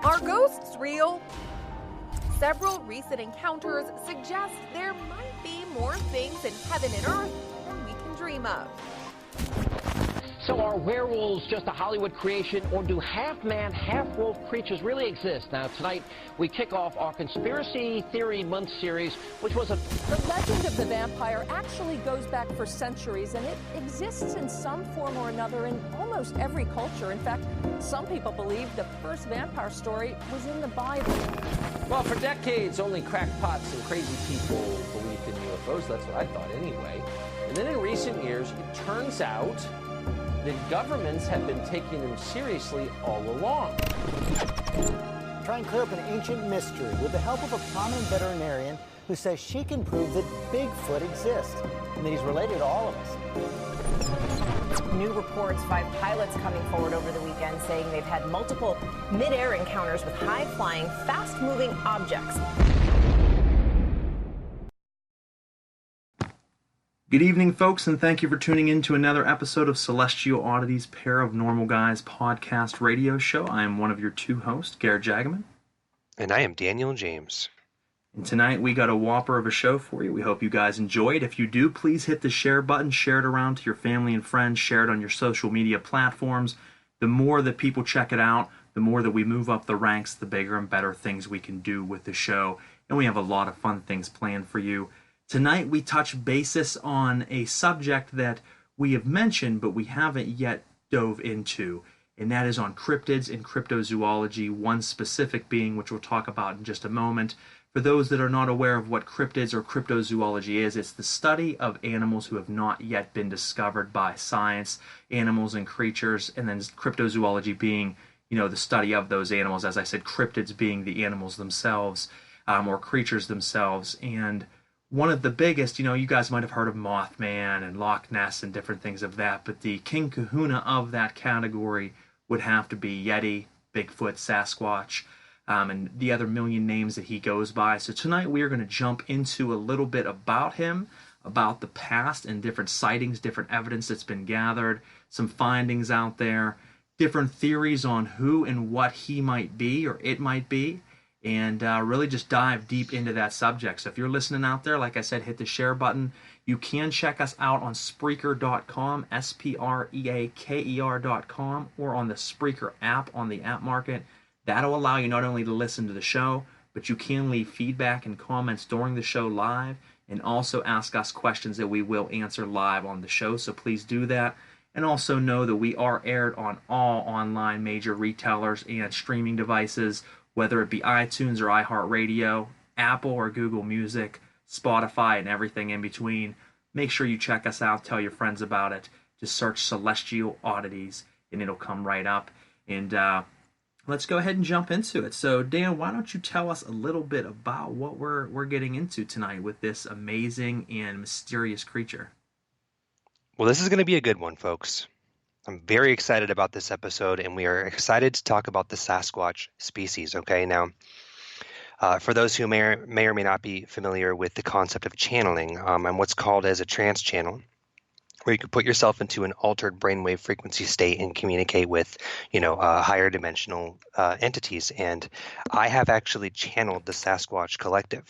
Are ghosts real? Several recent encounters suggest there might be more things in heaven and earth than we can dream of. So are werewolves just a Hollywood creation, or do half-man, half-wolf creatures really exist? Now, tonight, we kick off our Conspiracy Theory Month series, which was a... The legend of the vampire actually goes back for centuries, and it exists in some form or another in almost every culture. In fact, some people believe the first vampire story was in the Bible. Well, for decades, only crackpots and crazy people believed in UFOs. That's what I thought anyway. And then in recent years, it turns out that governments have been taking them seriously all along. Try and clear up an ancient mystery with the help of a prominent veterinarian who says she can prove that Bigfoot exists and that he's related to all of us. New reports, 5 pilots coming forward over the weekend saying they've had multiple mid-air encounters with high-flying, fast-moving objects. Good evening, folks, and thank you for tuning in to another episode of Celestial Oddities PairOfNormal Guys podcast radio show. I am one of your two hosts, Garrett Jagaman. And I am Daniel James. And tonight we got a whopper of a show for you. We hope you guys enjoy it. If you do, please hit the share button, share it around to your family and friends, share it on your social media platforms. The more that people check it out, the more that we move up the ranks, the bigger and better things we can do with the show. And we have a lot of fun things planned for you. Tonight we touch basis on a subject that we have mentioned but we haven't yet dove into, and that is on cryptids and cryptozoology, one specific being which we'll talk about in just a moment. For those that are not aware of what cryptids or cryptozoology is, it's the study of animals who have not yet been discovered by science, animals and creatures, and then cryptozoology being, the study of those animals. As I said, cryptids being the animals themselves or creatures themselves. And one of the biggest, you guys might have heard of Mothman and Loch Ness and different things of that, but the king kahuna of that category would have to be Yeti, Bigfoot, Sasquatch, and the other million names that he goes by. So tonight we are going to jump into a little bit about him, about the past and different sightings, different evidence that's been gathered, some findings out there, different theories on who and what he might be or it might be, and really just dive deep into that subject. So if you're listening out there, like I said, hit the share button. You can check us out on Spreaker.com, Spreaker.com, or on the Spreaker app on the app market. That'll allow you not only to listen to the show, but you can leave feedback and comments during the show live, and also ask us questions that we will answer live on the show. So please do that. And also know that we are aired on all online major retailers and streaming devices, whether it be iTunes or iHeartRadio, Apple or Google Music, Spotify, and everything in between. Make sure you check us out. Tell your friends about it. Just search Celestial Oddities, and it'll come right up. And let's go ahead and jump into it. So, Dan, why don't you tell us a little bit about what we're getting into tonight with this amazing and mysterious creature? Well, this is going to be a good one, folks. I'm very excited about this episode, and we are excited to talk about the Sasquatch species, okay? Now, for those who may or may not be familiar with the concept of channeling, and what's called as a trance channel, where you can put yourself into an altered brainwave frequency state and communicate with, higher dimensional entities. And I have actually channeled the Sasquatch Collective.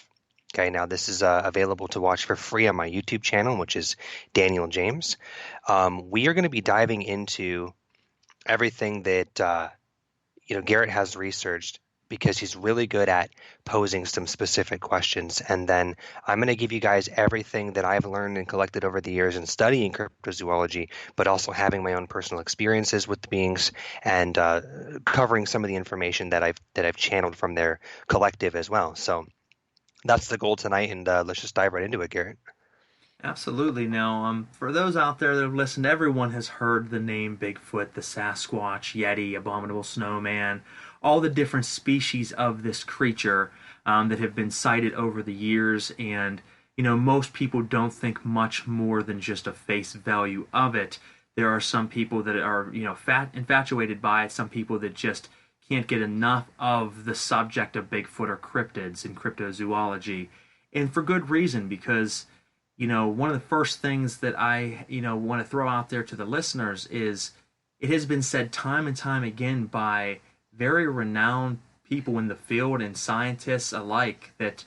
Okay, now this is available to watch for free on my YouTube channel, which is Daniel James. We are going to be diving into everything that Garrett has researched, because he's really good at posing some specific questions. And then I'm going to give you guys everything that I've learned and collected over the years in studying cryptozoology, but also having my own personal experiences with the beings, and covering some of the information that I've channeled from their collective as well. So that's the goal tonight, and let's just dive right into it, Garrett. Absolutely. Now, for those out there that have listened, everyone has heard the name Bigfoot, the Sasquatch, Yeti, Abominable Snowman, all the different species of this creature that have been cited over the years. And, most people don't think much more than just a face value of it. There are some people that are, infatuated by it, some people that just can't get enough of the subject of Bigfoot or cryptids in cryptozoology. And for good reason, because one of the first things that I, want to throw out there to the listeners is, it has been said time and time again by very renowned people in the field and scientists alike that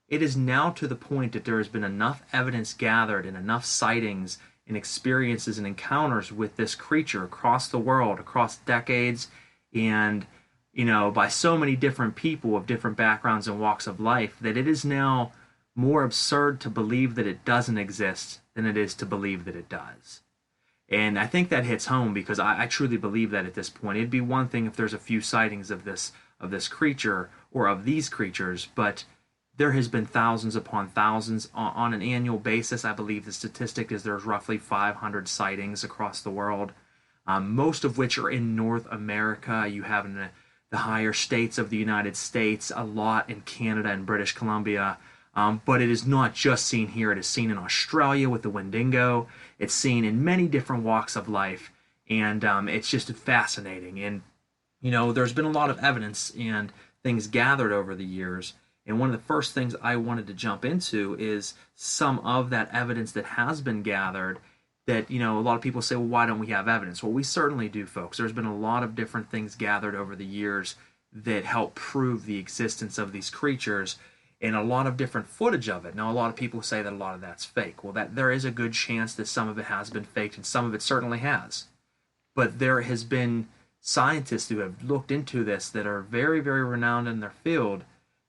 it is now to the point that there has been enough evidence gathered and enough sightings and experiences and encounters with this creature across the world, across decades, and by so many different people of different backgrounds and walks of life, that it is now more absurd to believe that it doesn't exist than it is to believe that it does. And I think that hits home because I truly believe that at this point. It'd be one thing if there's a few sightings of this creature or of these creatures, but there has been thousands upon thousands on an annual basis. I believe the statistic is there's roughly 500 sightings across the world, most of which are in North America. You have in the higher states of the United States, a lot in Canada and British Columbia. But it is not just seen here. It is seen in Australia with the Wendigo. It's seen in many different walks of life. And it's just fascinating. And, there's been a lot of evidence and things gathered over the years. And one of the first things I wanted to jump into is some of that evidence that has been gathered that, a lot of people say, well, why don't we have evidence? Well, we certainly do, folks. There's been a lot of different things gathered over the years that help prove the existence of these creatures and a lot of different footage of it. Now, a lot of people say that a lot of that's fake. Well, there is a good chance that some of it has been faked and some of it certainly has. But there has been scientists who have looked into this that are very, very renowned in their field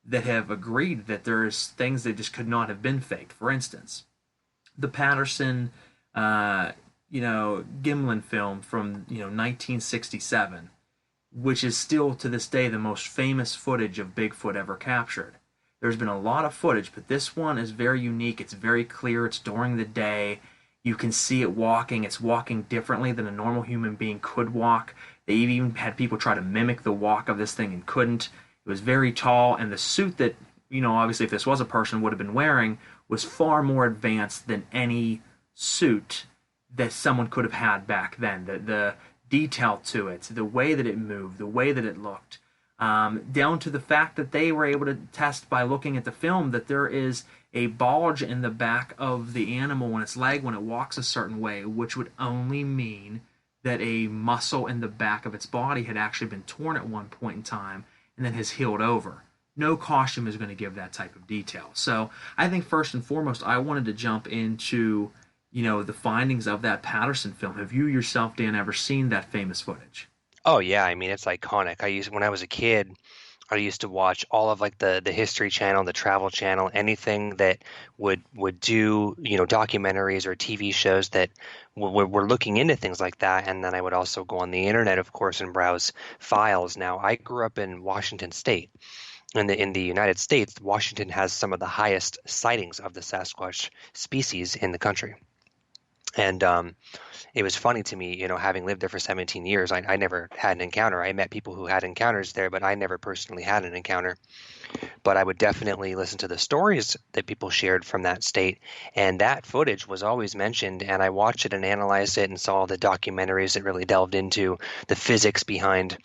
that have agreed that there's things that just could not have been faked. For instance, the Patterson, Gimlin film from, 1967, which is still to this day the most famous footage of Bigfoot ever captured. There's been a lot of footage, but this one is very unique. It's very clear. It's during the day. You can see it walking. It's walking differently than a normal human being could walk. They even had people try to mimic the walk of this thing and couldn't. It was very tall, and the suit that, obviously if this was a person would have been wearing was far more advanced than any suit that someone could have had back then. The detail to it, the way that it moved, the way that it looked, down to the fact that they were able to test by looking at the film that there is a bulge in the back of the animal on its leg when it walks a certain way, which would only mean that a muscle in the back of its body had actually been torn at one point in time and then has healed over. No costume is going to give that type of detail. So I think first and foremost, I wanted to jump into, the findings of that Patterson film. Have you yourself, Dan, ever seen that famous footage? Oh yeah, I mean it's iconic. When I was a kid, I used to watch all of like the History Channel, the Travel Channel, anything that would do documentaries or TV shows that were looking into things like that. And then I would also go on the internet, of course, and browse files. Now I grew up in Washington State. In the United States, Washington has some of the highest sightings of the Sasquatch species in the country. And it was funny to me, having lived there for 17 years, I never had an encounter. I met people who had encounters there, but I never personally had an encounter. But I would definitely listen to the stories that people shared from that state, and that footage was always mentioned, and I watched it and analyzed it and saw the documentaries that really delved into the physics behind,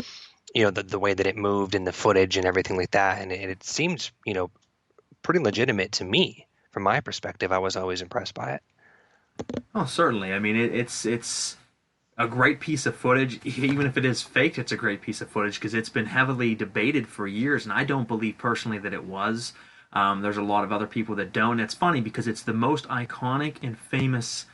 the way that it moved and the footage and everything like that. And it seemed, pretty legitimate to me. From my perspective, I was always impressed by it. Oh, certainly. I mean, it's a great piece of footage. Even if it is faked, it's a great piece of footage because it's been heavily debated for years, and I don't believe personally that it was. There's a lot of other people that don't. It's funny because it's the most iconic and famous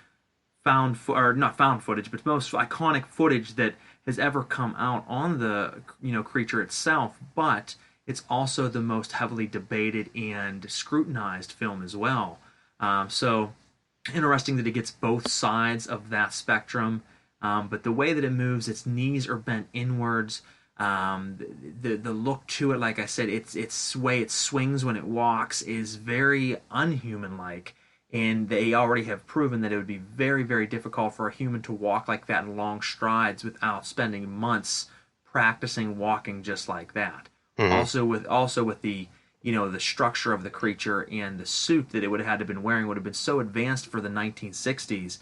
not found footage, but most iconic footage that has ever come out on the creature itself, but it's also the most heavily debated and scrutinized film as well. So interesting that it gets both sides of that spectrum, but the way that it moves, its knees are bent inwards. The look to it, like I said, its way it swings when it walks is very unhuman-like, and they already have proven that it would be very, very difficult for a human to walk like that in long strides without spending months practicing walking just like that. Mm-hmm. Also with the the structure of the creature and the suit that it would have had to been wearing would have been so advanced for the 1960s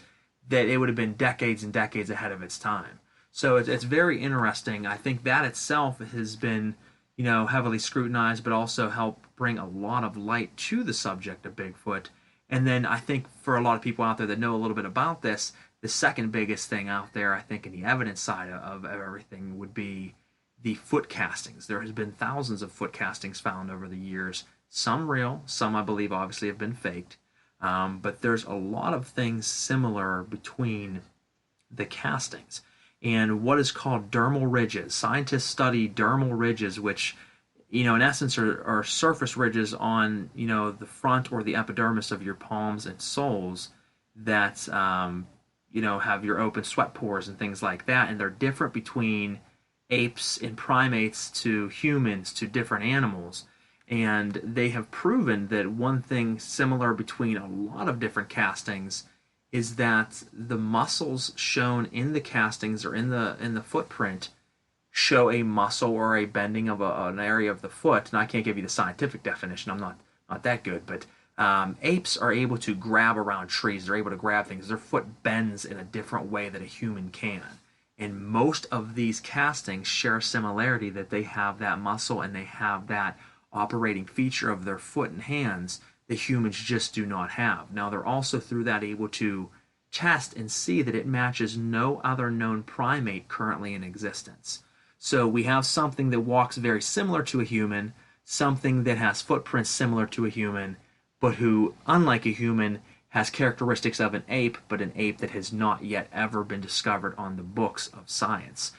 that it would have been decades and decades ahead of its time. So it's very interesting. I think that itself has been, heavily scrutinized, but also helped bring a lot of light to the subject of Bigfoot. And then I think for a lot of people out there that know a little bit about this, the second biggest thing out there, I think, in the evidence side of everything would be the foot castings. There has been thousands of foot castings found over the years, some real, some I believe obviously have been faked, but there's a lot of things similar between the castings. And what is called dermal ridges. Scientists study dermal ridges, which, in essence are surface ridges on, the front or the epidermis of your palms and soles that, have your open sweat pores and things like that. And they're different between apes and primates to humans to different animals. And they have proven that one thing similar between a lot of different castings is that the muscles shown in the castings or in the footprint show a muscle or a bending of an area of the foot. And I can't give you the scientific definition. I'm not that good, but apes are able to grab around trees. They're able to grab things. Their foot bends in a different way that a human can. And most of these castings share a similarity that they have that muscle and they have that operating feature of their foot and hands that humans just do not have. Now, they're also through that able to test and see that it matches no other known primate currently in existence. So we have something that walks very similar to a human, something that has footprints similar to a human, but who, unlike a human, has characteristics of an ape, but an ape that has not yet ever been discovered on the books of science.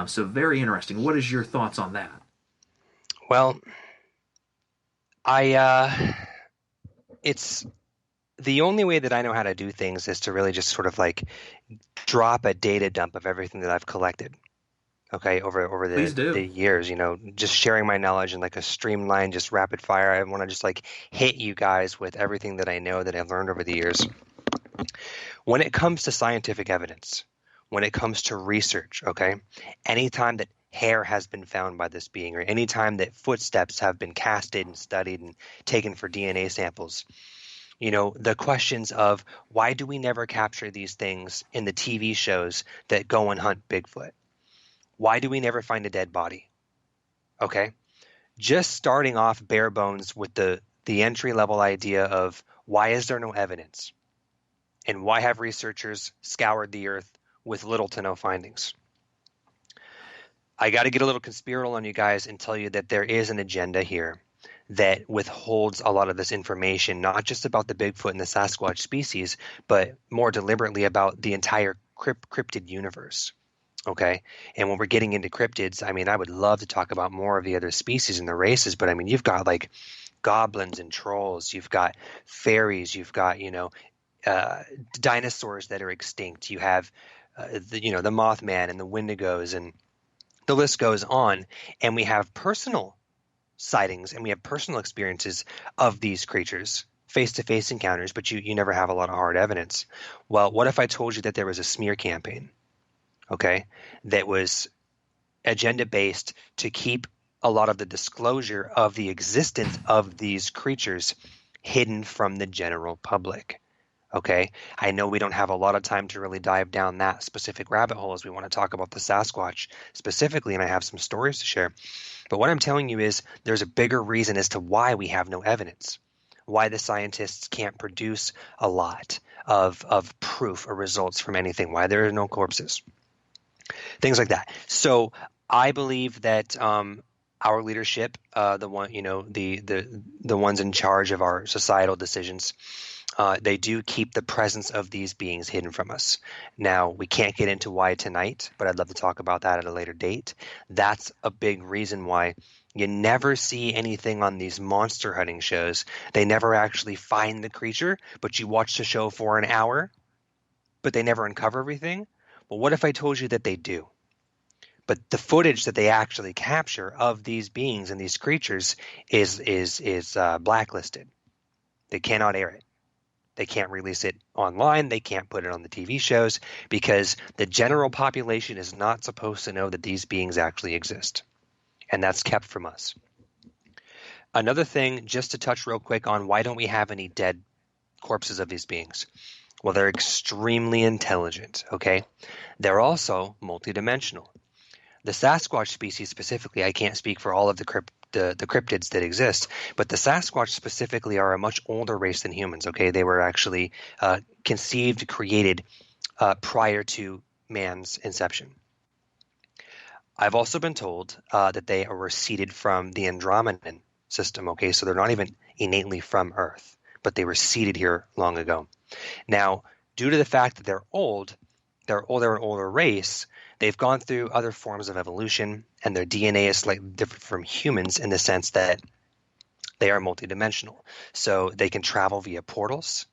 So very interesting. What is your thoughts on that? Well, it's the only way that I know how to do things is to really just sort of like drop a data dump of everything that I've collected. Okay, over the years, just sharing my knowledge in like a streamlined, just rapid fire. I want to just like hit you guys with everything that I know that I've learned over the years. When it comes to scientific evidence, when it comes to research, okay, anytime that hair has been found by this being, or anytime that footsteps have been casted and studied and taken for DNA samples, the questions of why do we never capture these things in the TV shows that go and hunt Bigfoot? Why do we never find a dead body? Okay, just starting off bare bones with the entry-level idea of why is there no evidence? And why have researchers scoured the earth with little to no findings? I got to get a little conspiratorial on you guys and tell you that there is an agenda here that withholds a lot of this information, not just about the Bigfoot and the Sasquatch species, but more deliberately about the entire cryptid universe. Okay. And when we're getting into cryptids, I mean, I would love to talk about more of the other species and the races, but I mean, you've got like goblins and trolls, you've got fairies, you've got, dinosaurs that are extinct. You have, the Mothman and the Wendigos, and the list goes on. And we have personal sightings and we have personal experiences of these creatures, face-to-face encounters, but you never have a lot of hard evidence. Well, what if I told you that there was a smear campaign? Okay, that was agenda-based to keep a lot of the disclosure of the existence of these creatures hidden from the general public. Okay, I know we don't have a lot of time to really dive down that specific rabbit hole as we want to talk about the Sasquatch specifically, and I have some stories to share. But what I'm telling you is there's a bigger reason as to why we have no evidence, why the scientists can't produce a lot of proof or results from anything, why there are no corpses. Things like that. So I believe that our leadership, the ones in charge of our societal decisions, they do keep the presence of these beings hidden from us. Now, we can't get into why tonight, but I'd love to talk about that at a later date. That's a big reason why you never see anything on these monster hunting shows. They never actually find the creature, but you watch the show for an hour, but they never uncover everything. Well, what if I told you that they do? But the footage that they actually capture of these beings and these creatures is blacklisted. They cannot air it. They can't release it online. They can't put it on the TV shows because the general population is not supposed to know that these beings actually exist. And that's kept from us. Another thing, just to touch real quick on why don't we have any dead corpses of these beings? Well, they're extremely intelligent, okay? They're also multidimensional. The Sasquatch species specifically, I can't speak for all of the cryptids that exist, but the Sasquatch specifically are a much older race than humans, okay? They were actually conceived, created prior to man's inception. I've also been told that they were seeded from the Andromedan system. Okay, so they're not even innately from Earth, but they were seeded here long ago. Now, due to the fact that they're an older race. They've gone through other forms of evolution, and their DNA is slightly different from humans in the sense that they are multidimensional. So they can travel via portals.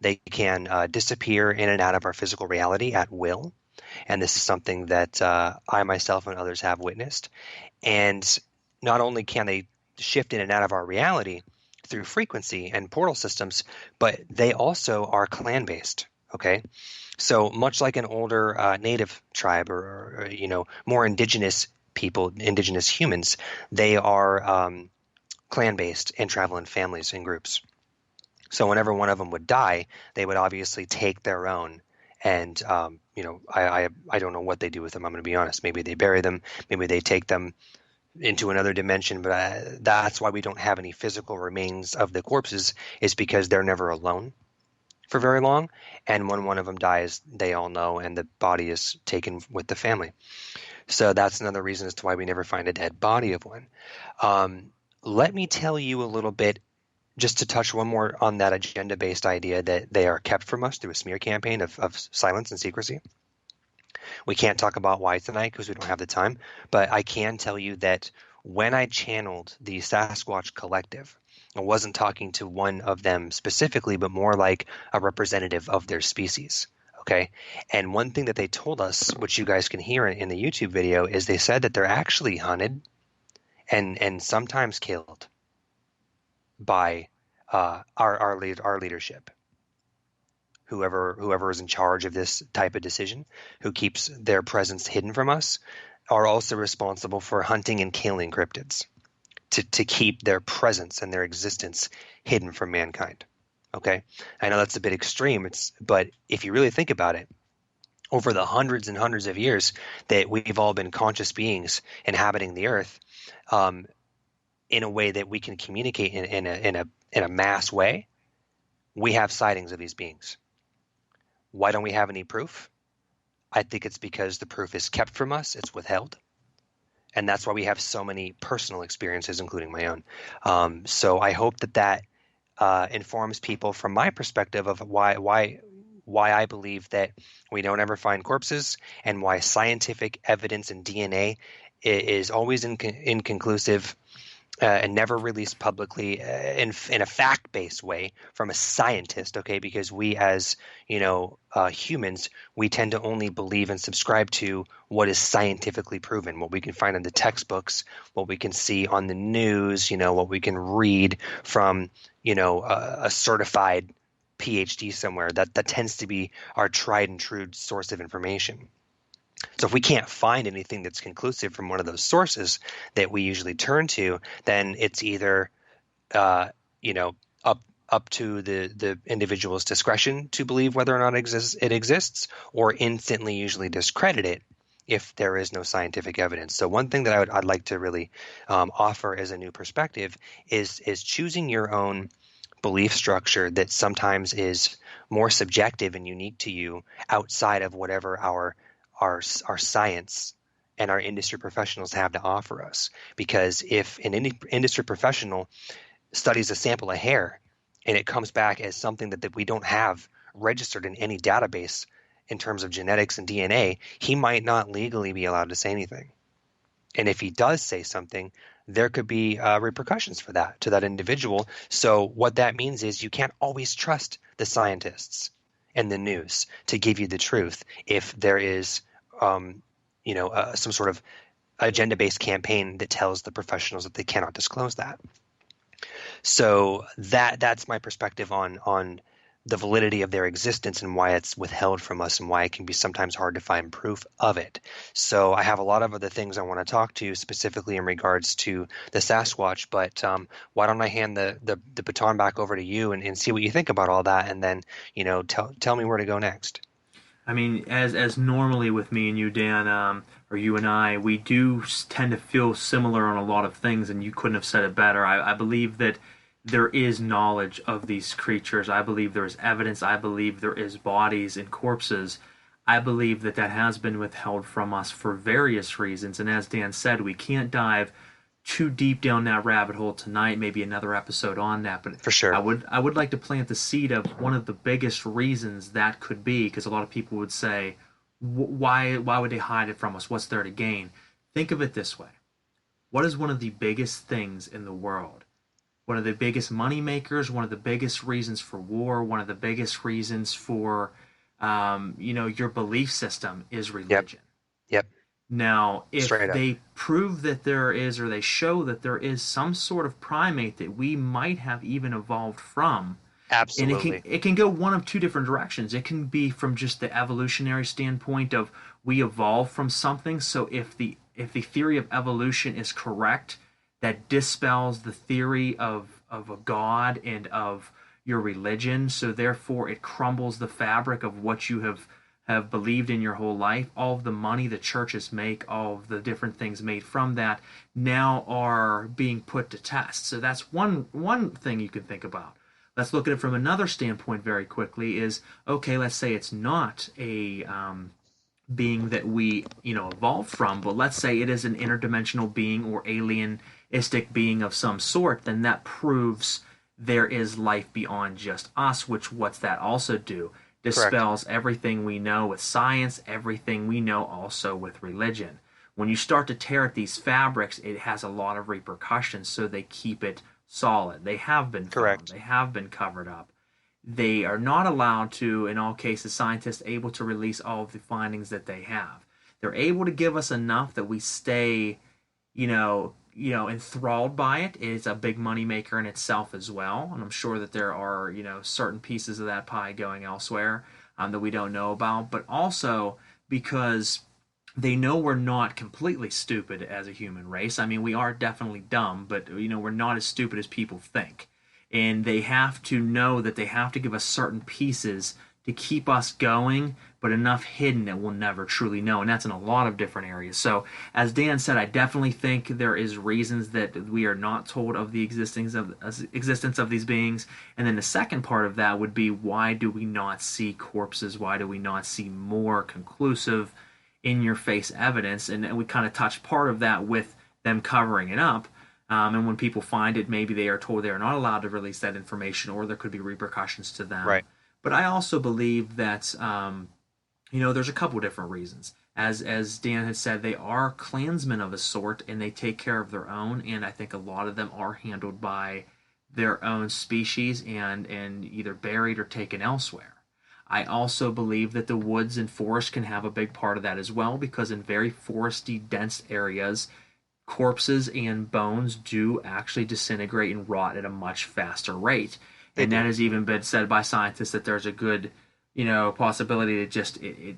They can disappear in and out of our physical reality at will. And this is something that I myself and others have witnessed. And not only can they shift in and out of our reality through frequency and portal systems, but they also are clan-based, okay? So much like an older native tribe or more indigenous people, indigenous humans, they are clan-based and travel in families and groups. So whenever one of them would die, they would obviously take their own. And, I don't know what they do with them. I'm going to be honest. Maybe they bury them. Maybe they take them into another dimension. But that's why we don't have any physical remains of the corpses, is because they're never alone for very long. And when one of them dies, they all know, and the body is taken with the family. So that's another reason as to why we never find a dead body of one. Let me tell you a little bit, just to touch one more on that agenda-based idea that they are kept from us through a smear campaign of silence and secrecy. We can't talk about why tonight because we don't have the time, but I can tell you that when I channeled the Sasquatch Collective, I wasn't talking to one of them specifically, but more like a representative of their species. Okay. And one thing that they told us, which you guys can hear in the YouTube video, is they said that they're actually hunted and sometimes killed by our leadership. Whoever is in charge of this type of decision, who keeps their presence hidden from us, are also responsible for hunting and killing cryptids to keep their presence and their existence hidden from mankind. Okay? I know that's a bit extreme, but if you really think about it, over the hundreds and hundreds of years that we've all been conscious beings inhabiting the earth, in a way that we can communicate in a mass way, we have sightings of these beings. Why don't we have any proof? I think it's because the proof is kept from us, it's withheld. And that's why we have so many personal experiences, including my own. So I hope that informs people from my perspective of why I believe that we don't ever find corpses, and why scientific evidence and DNA is always inconclusive and never released publicly in a fact-based way from a scientist, okay? Because we as, humans, we tend to only believe and subscribe to what is scientifically proven, what we can find in the textbooks, what we can see on the news, what we can read from, a certified PhD somewhere. That tends to be our tried and true source of information. So if we can't find anything that's conclusive from one of those sources that we usually turn to, then it's either, up to the individual's discretion to believe whether or not it exists, or instantly usually discredit it if there is no scientific evidence. So one thing that I'd like to really offer as a new perspective is choosing your own belief structure that sometimes is more subjective and unique to you outside of whatever our science and our industry professionals have to offer us. Because if an industry professional studies a sample of hair and it comes back as something that we don't have registered in any database in terms of genetics and DNA, he might not legally be allowed to say anything. And if he does say something, there could be repercussions for that to that individual. So what that means is you can't always trust the scientists and the news to give you the truth if there is some sort of agenda-based campaign that tells the professionals that they cannot disclose that. So that's my perspective on the validity of their existence and why it's withheld from us and why it can be sometimes hard to find proof of it. So I have a lot of other things I want to talk to specifically in regards to the Sasquatch, but why don't I hand the baton back over to you and see what you think about all that, and then tell me where to go next. I mean, as normally with me and you, Dan, or you and I, we do tend to feel similar on a lot of things, and you couldn't have said it better. I believe that there is knowledge of these creatures. I believe there is evidence. I believe there is bodies and corpses. I believe that has been withheld from us for various reasons. And as Dan said, we can't dive too deep down that rabbit hole tonight. Maybe another episode on that. But For sure. I would like to plant the seed of one of the biggest reasons that could be, because a lot of people would say, why would they hide it from us? What's there to gain? Think of it this way. What is one of the biggest things in the world? One of the biggest money makers, one of the biggest reasons for war, one of the biggest reasons for your belief system is religion. Yep. Now, if Straight up. they prove that there is, or they show that there is some sort of primate that we might have even evolved from, Absolutely. and it can go one of two different directions. It can be from just the evolutionary standpoint of we evolved from something. So if the theory of evolution is correct, that dispels the theory of a god and of your religion. So therefore, it crumbles the fabric of what you have believed in your whole life. All of the money the churches make, all of the different things made from that, now are being put to test. So that's one thing you can think about. Let's look at it from another standpoint very quickly. Is okay. Let's say it's not a being that we evolved from, but let's say it is an interdimensional being or alienistic being of some sort. Then that proves there is life beyond just us. Which what's that also do? Dispels everything we know with science, everything we know also with religion. When you start to tear at these fabrics, it has a lot of repercussions, so they keep it solid. They have been found. They have been covered up. They are not allowed to, in all cases, scientists able to release all of the findings that they have. They're able to give us enough that we stay, enthralled by it. It's a big money maker in itself as well, and I'm sure that there are certain pieces of that pie going elsewhere that we don't know about, but also because they know we're not completely stupid as a human race. I mean, we are definitely dumb, but we're not as stupid as people think, and they have to know that they have to give us certain pieces to keep us going, but enough hidden that we'll never truly know, and that's in a lot of different areas. So, as Dan said, I definitely think there is reasons that we are not told of the existence of these beings, and then the second part of that would be, why do we not see corpses? Why do we not see more conclusive, in-your-face evidence? And we kind of touched part of that with them covering it up. And when people find it, maybe they are told they are not allowed to release that information, or there could be repercussions to them. Right. But I also believe that, there's a couple different reasons. As Dan had said, they are clansmen of a sort, and they take care of their own, and I think a lot of them are handled by their own species and either buried or taken elsewhere. I also believe that the woods and forest can have a big part of that as well, because in very foresty, dense areas, corpses and bones do actually disintegrate and rot at a much faster rate. And that has even been said by scientists that there's a good, possibility that just it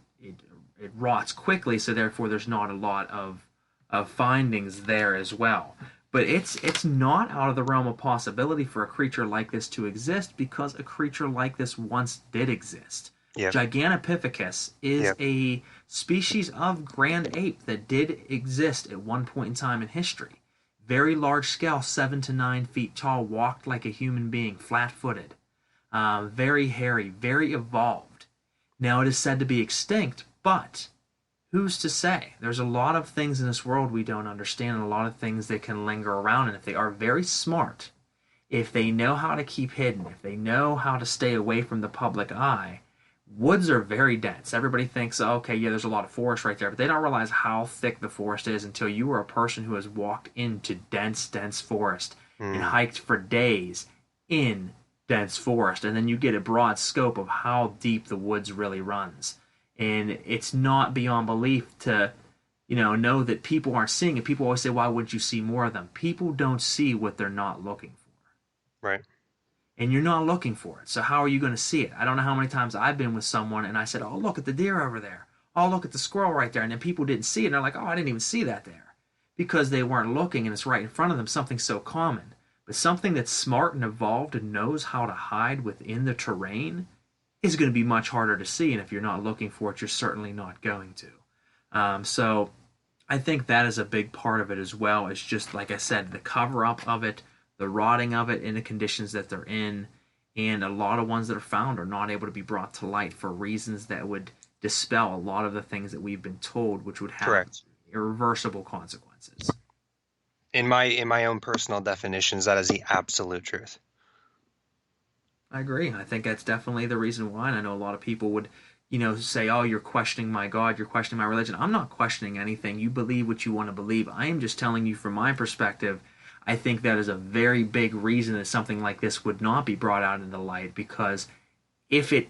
rots quickly, so therefore there's not a lot of findings there as well. But it's not out of the realm of possibility for a creature like this to exist, because a creature like this once did exist. Yep. Gigantopithecus is a species of grand ape that did exist at one point in time in history. Very large scale, 7 to 9 feet tall, walked like a human being, flat-footed, very hairy, very evolved. Now it is said to be extinct, but who's to say? There's a lot of things in this world we don't understand, and a lot of things that can linger around, and if they are very smart, if they know how to keep hidden, if they know how to stay away from the public eye. Woods are very dense. Everybody thinks, okay, yeah, there's a lot of forest right there, but they don't realize how thick the forest is until you are a person who has walked into dense forest and hiked for days in dense forest, and then you get a broad scope of how deep the woods really runs. And it's not beyond belief to, know that people aren't seeing it. People always say, why wouldn't you see more of them? People don't see what they're not looking for. Right. And you're not looking for it. So how are you going to see it? I don't know how many times I've been with someone and I said, oh, look at the deer over there. Oh, look at the squirrel right there. And then people didn't see it. And they're like, oh, I didn't even see that there. Because they weren't looking and it's right in front of them, something so common. But something that's smart and evolved and knows how to hide within the terrain is going to be much harder to see. And if you're not looking for it, you're certainly not going to. So I think that is a big part of it as well. It's just, like I said, the cover-up of it, the rotting of it in the conditions that they're in, and a lot of ones that are found are not able to be brought to light for reasons that would dispel a lot of the things that we've been told, which would have Correct. irreversible consequences. In my own personal definitions, that is the absolute truth. I agree. I think that's definitely the reason why. And I know a lot of people would, say, oh, you're questioning my God, you're questioning my religion. I'm not questioning anything. You believe what you want to believe. I am just telling you from my perspective, I think that is a very big reason that something like this would not be brought out into light, because if it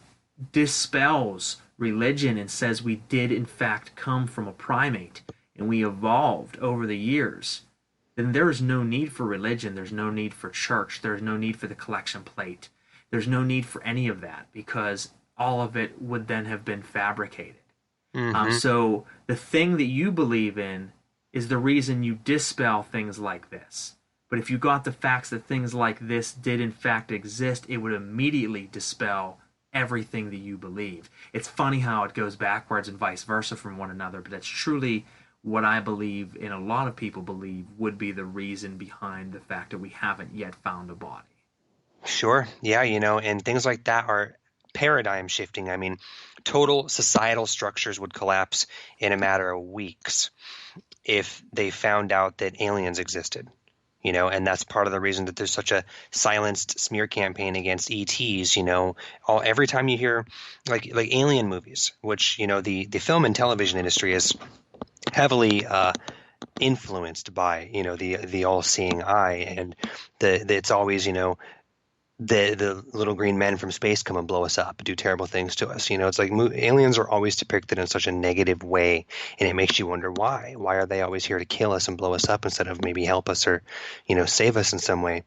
dispels religion and says we did in fact come from a primate and we evolved over the years, then there is no need for religion. There's no need for church. There's no need for the collection plate. There's no need for any of that, because all of it would then have been fabricated. So the thing that you believe in is the reason you dispel things like this. But if you got the facts that things like this did in fact exist, it would immediately dispel everything that you believe. It's funny how it goes backwards and vice versa from one another, but that's truly what I believe, and a lot of people believe, would be the reason behind the fact that we haven't yet found a body. Sure. Yeah, and things like that are paradigm shifting. I mean, total societal structures would collapse in a matter of weeks if they found out that aliens existed. And that's part of the reason that there's such a silenced smear campaign against ETs. Every time you hear like alien movies, which the film and television industry is heavily influenced by the all-seeing eye, and it's always the little green men from space come and blow us up, do terrible things to us. It's like aliens are always depicted in such a negative way, and it makes you wonder why. Why are they always here to kill us and blow us up instead of maybe help us or, save us in some way?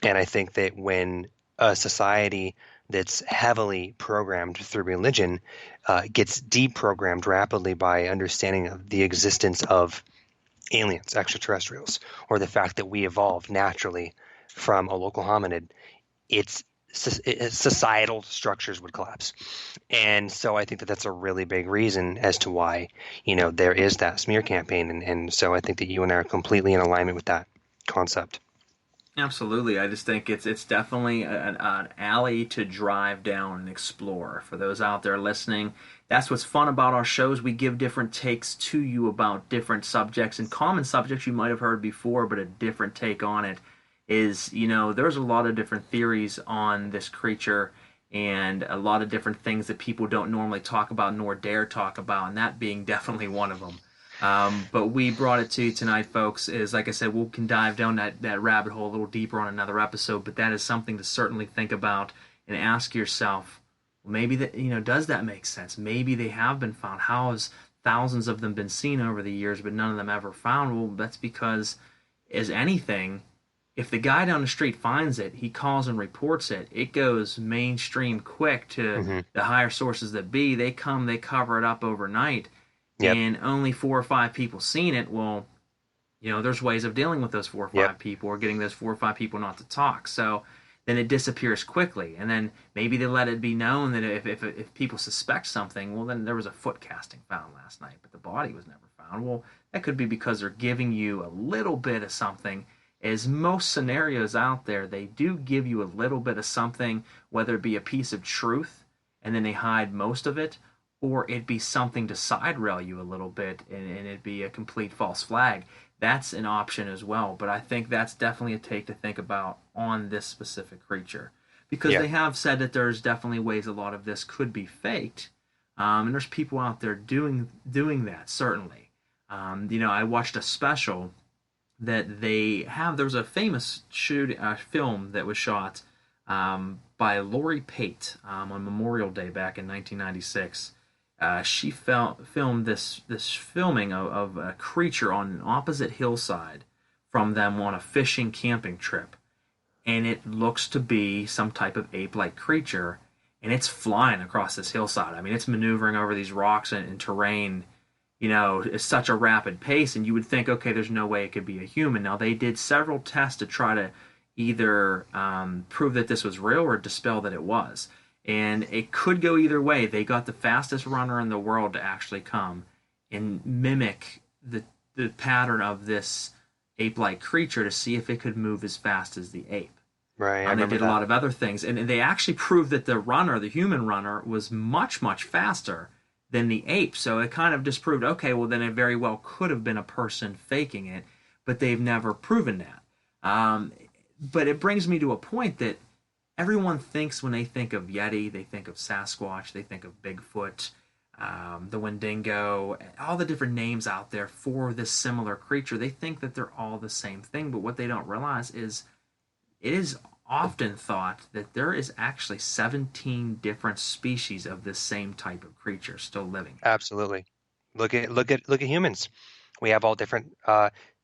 And I think that when a society that's heavily programmed through religion gets deprogrammed rapidly by understanding of the existence of aliens, extraterrestrials, or the fact that we evolved naturally from a local hominid, it's societal structures would collapse. And so I think that that's a really big reason as to why, there is that smear campaign. And so I think that you and I are completely in alignment with that concept. Absolutely. I just think it's definitely an alley to drive down and explore. For those out there listening, that's what's fun about our shows. We give different takes to you about different subjects, and common subjects you might have heard before, but a different take on it. Is, there's a lot of different theories on this creature, and a lot of different things that people don't normally talk about nor dare talk about, and that being definitely one of them. But we brought it to you tonight, folks, is, like I said, we can dive down that rabbit hole a little deeper on another episode, but that is something to certainly think about and ask yourself, well, maybe that, does that make sense? Maybe they have been found. How has thousands of them been seen over the years, but none of them ever found? Well, that's because, as anything, if the guy down the street finds it, he calls and reports it, it goes mainstream quick to the higher sources that be. They come, they cover it up overnight, and only 4 or 5 people seen it. Well, there's ways of dealing with those 4 or 5 people, or getting those 4 or 5 people not to talk. So then it disappears quickly, and then maybe they let it be known that if people suspect something, well, then there was a foot casting found last night, but the body was never found. Well, that could be because they're giving you a little bit of something. As most scenarios out there, they do give you a little bit of something, whether it be a piece of truth, and then they hide most of it, or it be something to side rail you a little bit, and it be a complete false flag. That's an option as well, but I think that's definitely a take to think about on this specific creature, because they have said that there's definitely ways a lot of this could be faked, and there's people out there doing that, certainly. I watched a special that they have. There was a famous film that was shot by Lori Pate on Memorial Day back in 1996. She filmed this filming of a creature on an opposite hillside from them on a fishing camping trip, and it looks to be some type of ape-like creature, and it's flying across this hillside. I mean, it's maneuvering over these rocks and terrain. It's such a rapid pace, and you would think, okay, there's no way it could be a human. Now, they did several tests to try to either prove that this was real or dispel that it was. And it could go either way. They got the fastest runner in the world to actually come and mimic the pattern of this ape-like creature to see if it could move as fast as the ape. Right. And they did a lot of other things. And they actually proved that the human runner, was much, much faster than the ape. So it kind of disproved, okay, well, then it very well could have been a person faking it, but they've never proven that. But it brings me to a point that everyone thinks when they think of Yeti, they think of Sasquatch, they think of Bigfoot, the Wendigo, all the different names out there for this similar creature. They think that they're all the same thing, but what they don't realize is it is often thought that there is actually 17 different species of this same type of creature still living. Absolutely. Look at humans. We have all different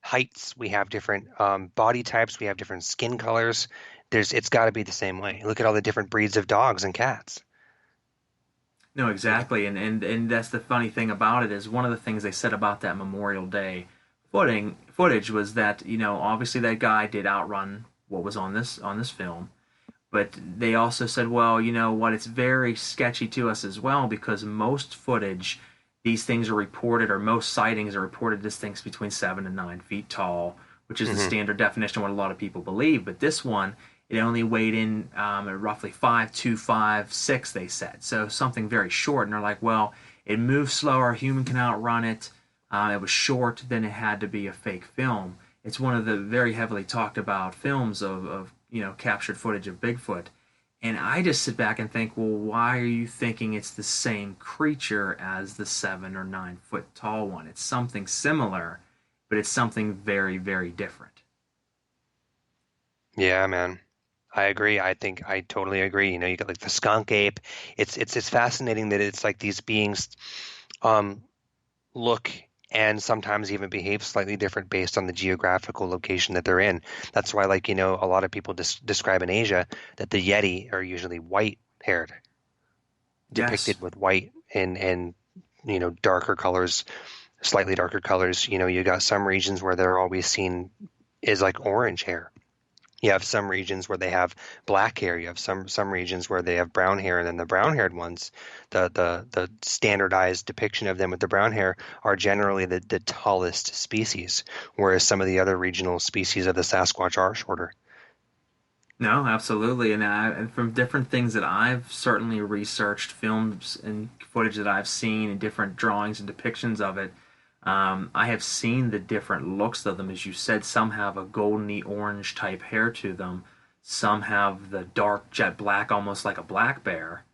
heights. We have different body types. We have different skin colors. It's got to be the same way. Look at all the different breeds of dogs and cats. No, exactly, and that's the funny thing about it is one of the things they said about that Memorial Day footage was that, you know, obviously that guy did outrun what was on this film, but they also said, well, you know what, it's very sketchy to us as well because most footage, these things are reported, or most sightings are reported this thing's between 7 and 9 feet tall, which is the standard definition of what a lot of people believe, but this one, it only weighed in at roughly 5'2", 5'6", they said. So something very short. And they're like, well, it moves slower. A human can outrun it. It was short. Then it had to be a fake film. It's one of the very heavily talked about films of you know, captured footage of Bigfoot. And I just sit back and think, well, why are you thinking it's the same creature as the 7 or 9 foot tall one? It's something similar, but it's something very, very different. Yeah, man. I agree. I totally agree. You know, you got like the skunk ape. It's fascinating that it's like these beings look and sometimes even behave slightly different based on the geographical location that they're in. That's why, like, you know, a lot of people describe in Asia that the Yeti are usually white-haired, depicted with white and you know, darker colors, slightly darker colors. You know, you got some regions where they're always seen as like orange hair. You have some regions where they have black hair. You have some regions where they have brown hair, and then the brown-haired ones, the standardized depiction of them with the brown hair are generally the tallest species, whereas some of the other regional species of the Sasquatch are shorter. No, absolutely, and from different things that I've certainly researched, films and footage that I've seen, and different drawings and depictions of it. I have seen the different looks of them. As you said, some have a goldeny orange type hair to them. Some have the dark jet black, almost like a black bear.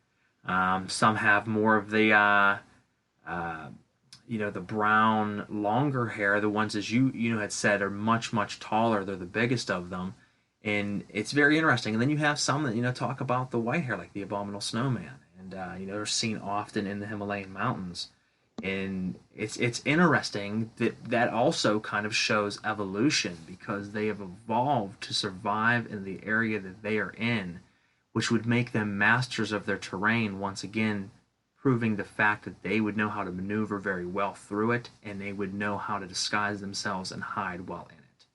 Some have more of the, you know, the brown, longer hair. The ones, as you had said, are much, much taller. They're the biggest of them. And it's very interesting. And then you have some that, you know, talk about the white hair, like the abominable snowman. And, you know, they're seen often in the Himalayan mountains. And it's interesting that also kind of shows evolution, because they have evolved to survive in the area that they are in, which would make them masters of their terrain, once again proving the fact that they would know how to maneuver very well through it, and they would know how to disguise themselves and hide while in it.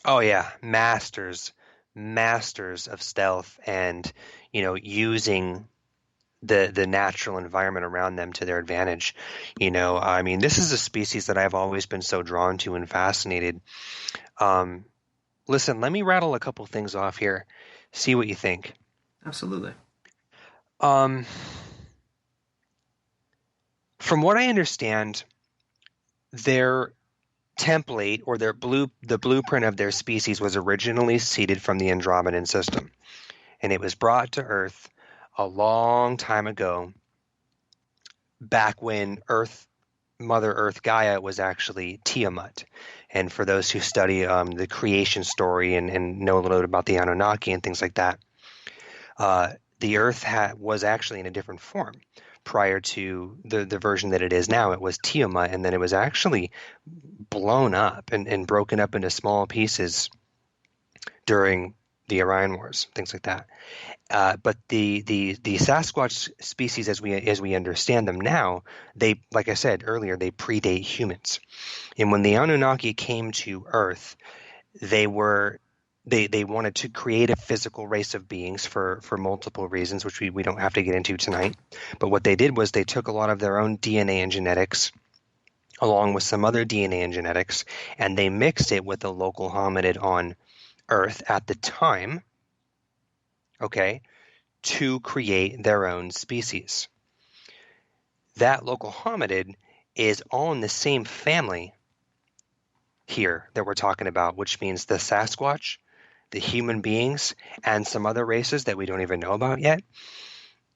Oh yeah, masters of stealth, and, you know, using the natural environment around them to their advantage. You know, I mean, this is a species that I've always been so drawn to and fascinated. Listen, let me rattle a couple things off here. See what you think. Absolutely. From what I understand, their template, or the blueprint of their species, was originally seeded from the Andromedan system, and it was brought to Earth a long time ago, back when Mother Earth Gaia was actually Tiamat. And for those who study the creation story and know a little bit about the Anunnaki and things like that, the Earth was actually in a different form. Prior to the version that it is now, it was Tiamat, and then it was actually blown up and broken up into small pieces during the Orion Wars, things like that. But the Sasquatch species, as we understand them now, they, like I said earlier, they predate humans. And when the Anunnaki came to Earth, they wanted to create a physical race of beings for multiple reasons, which we don't have to get into tonight. But what they did was they took a lot of their own DNA and genetics, along with some other DNA and genetics, and they mixed it with a local hominid on Earth at the time, okay, to create their own species. that local hominid is all in the same family here that we're talking about, which means the Sasquatch, the human beings, and some other races that we don't even know about yet,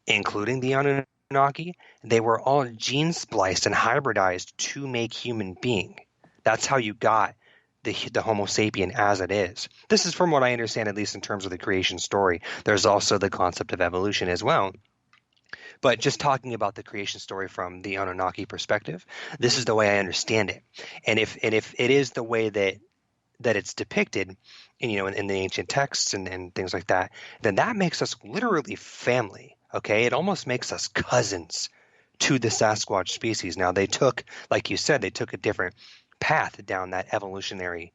including the Anunnaki, they were all gene spliced and hybridized to make human being. That's how you got the Homo sapien as it is. This is from what I understand, at least in terms of the creation story. There's also the concept of evolution as well. But just talking about the creation story from the Anunnaki perspective, this is the way I understand it. And if it is the way that it's depicted, in the ancient texts and things like that, then that makes us literally family. Okay, it almost makes us cousins to the Sasquatch species. Now they took, like you said, they took a different path down that evolutionary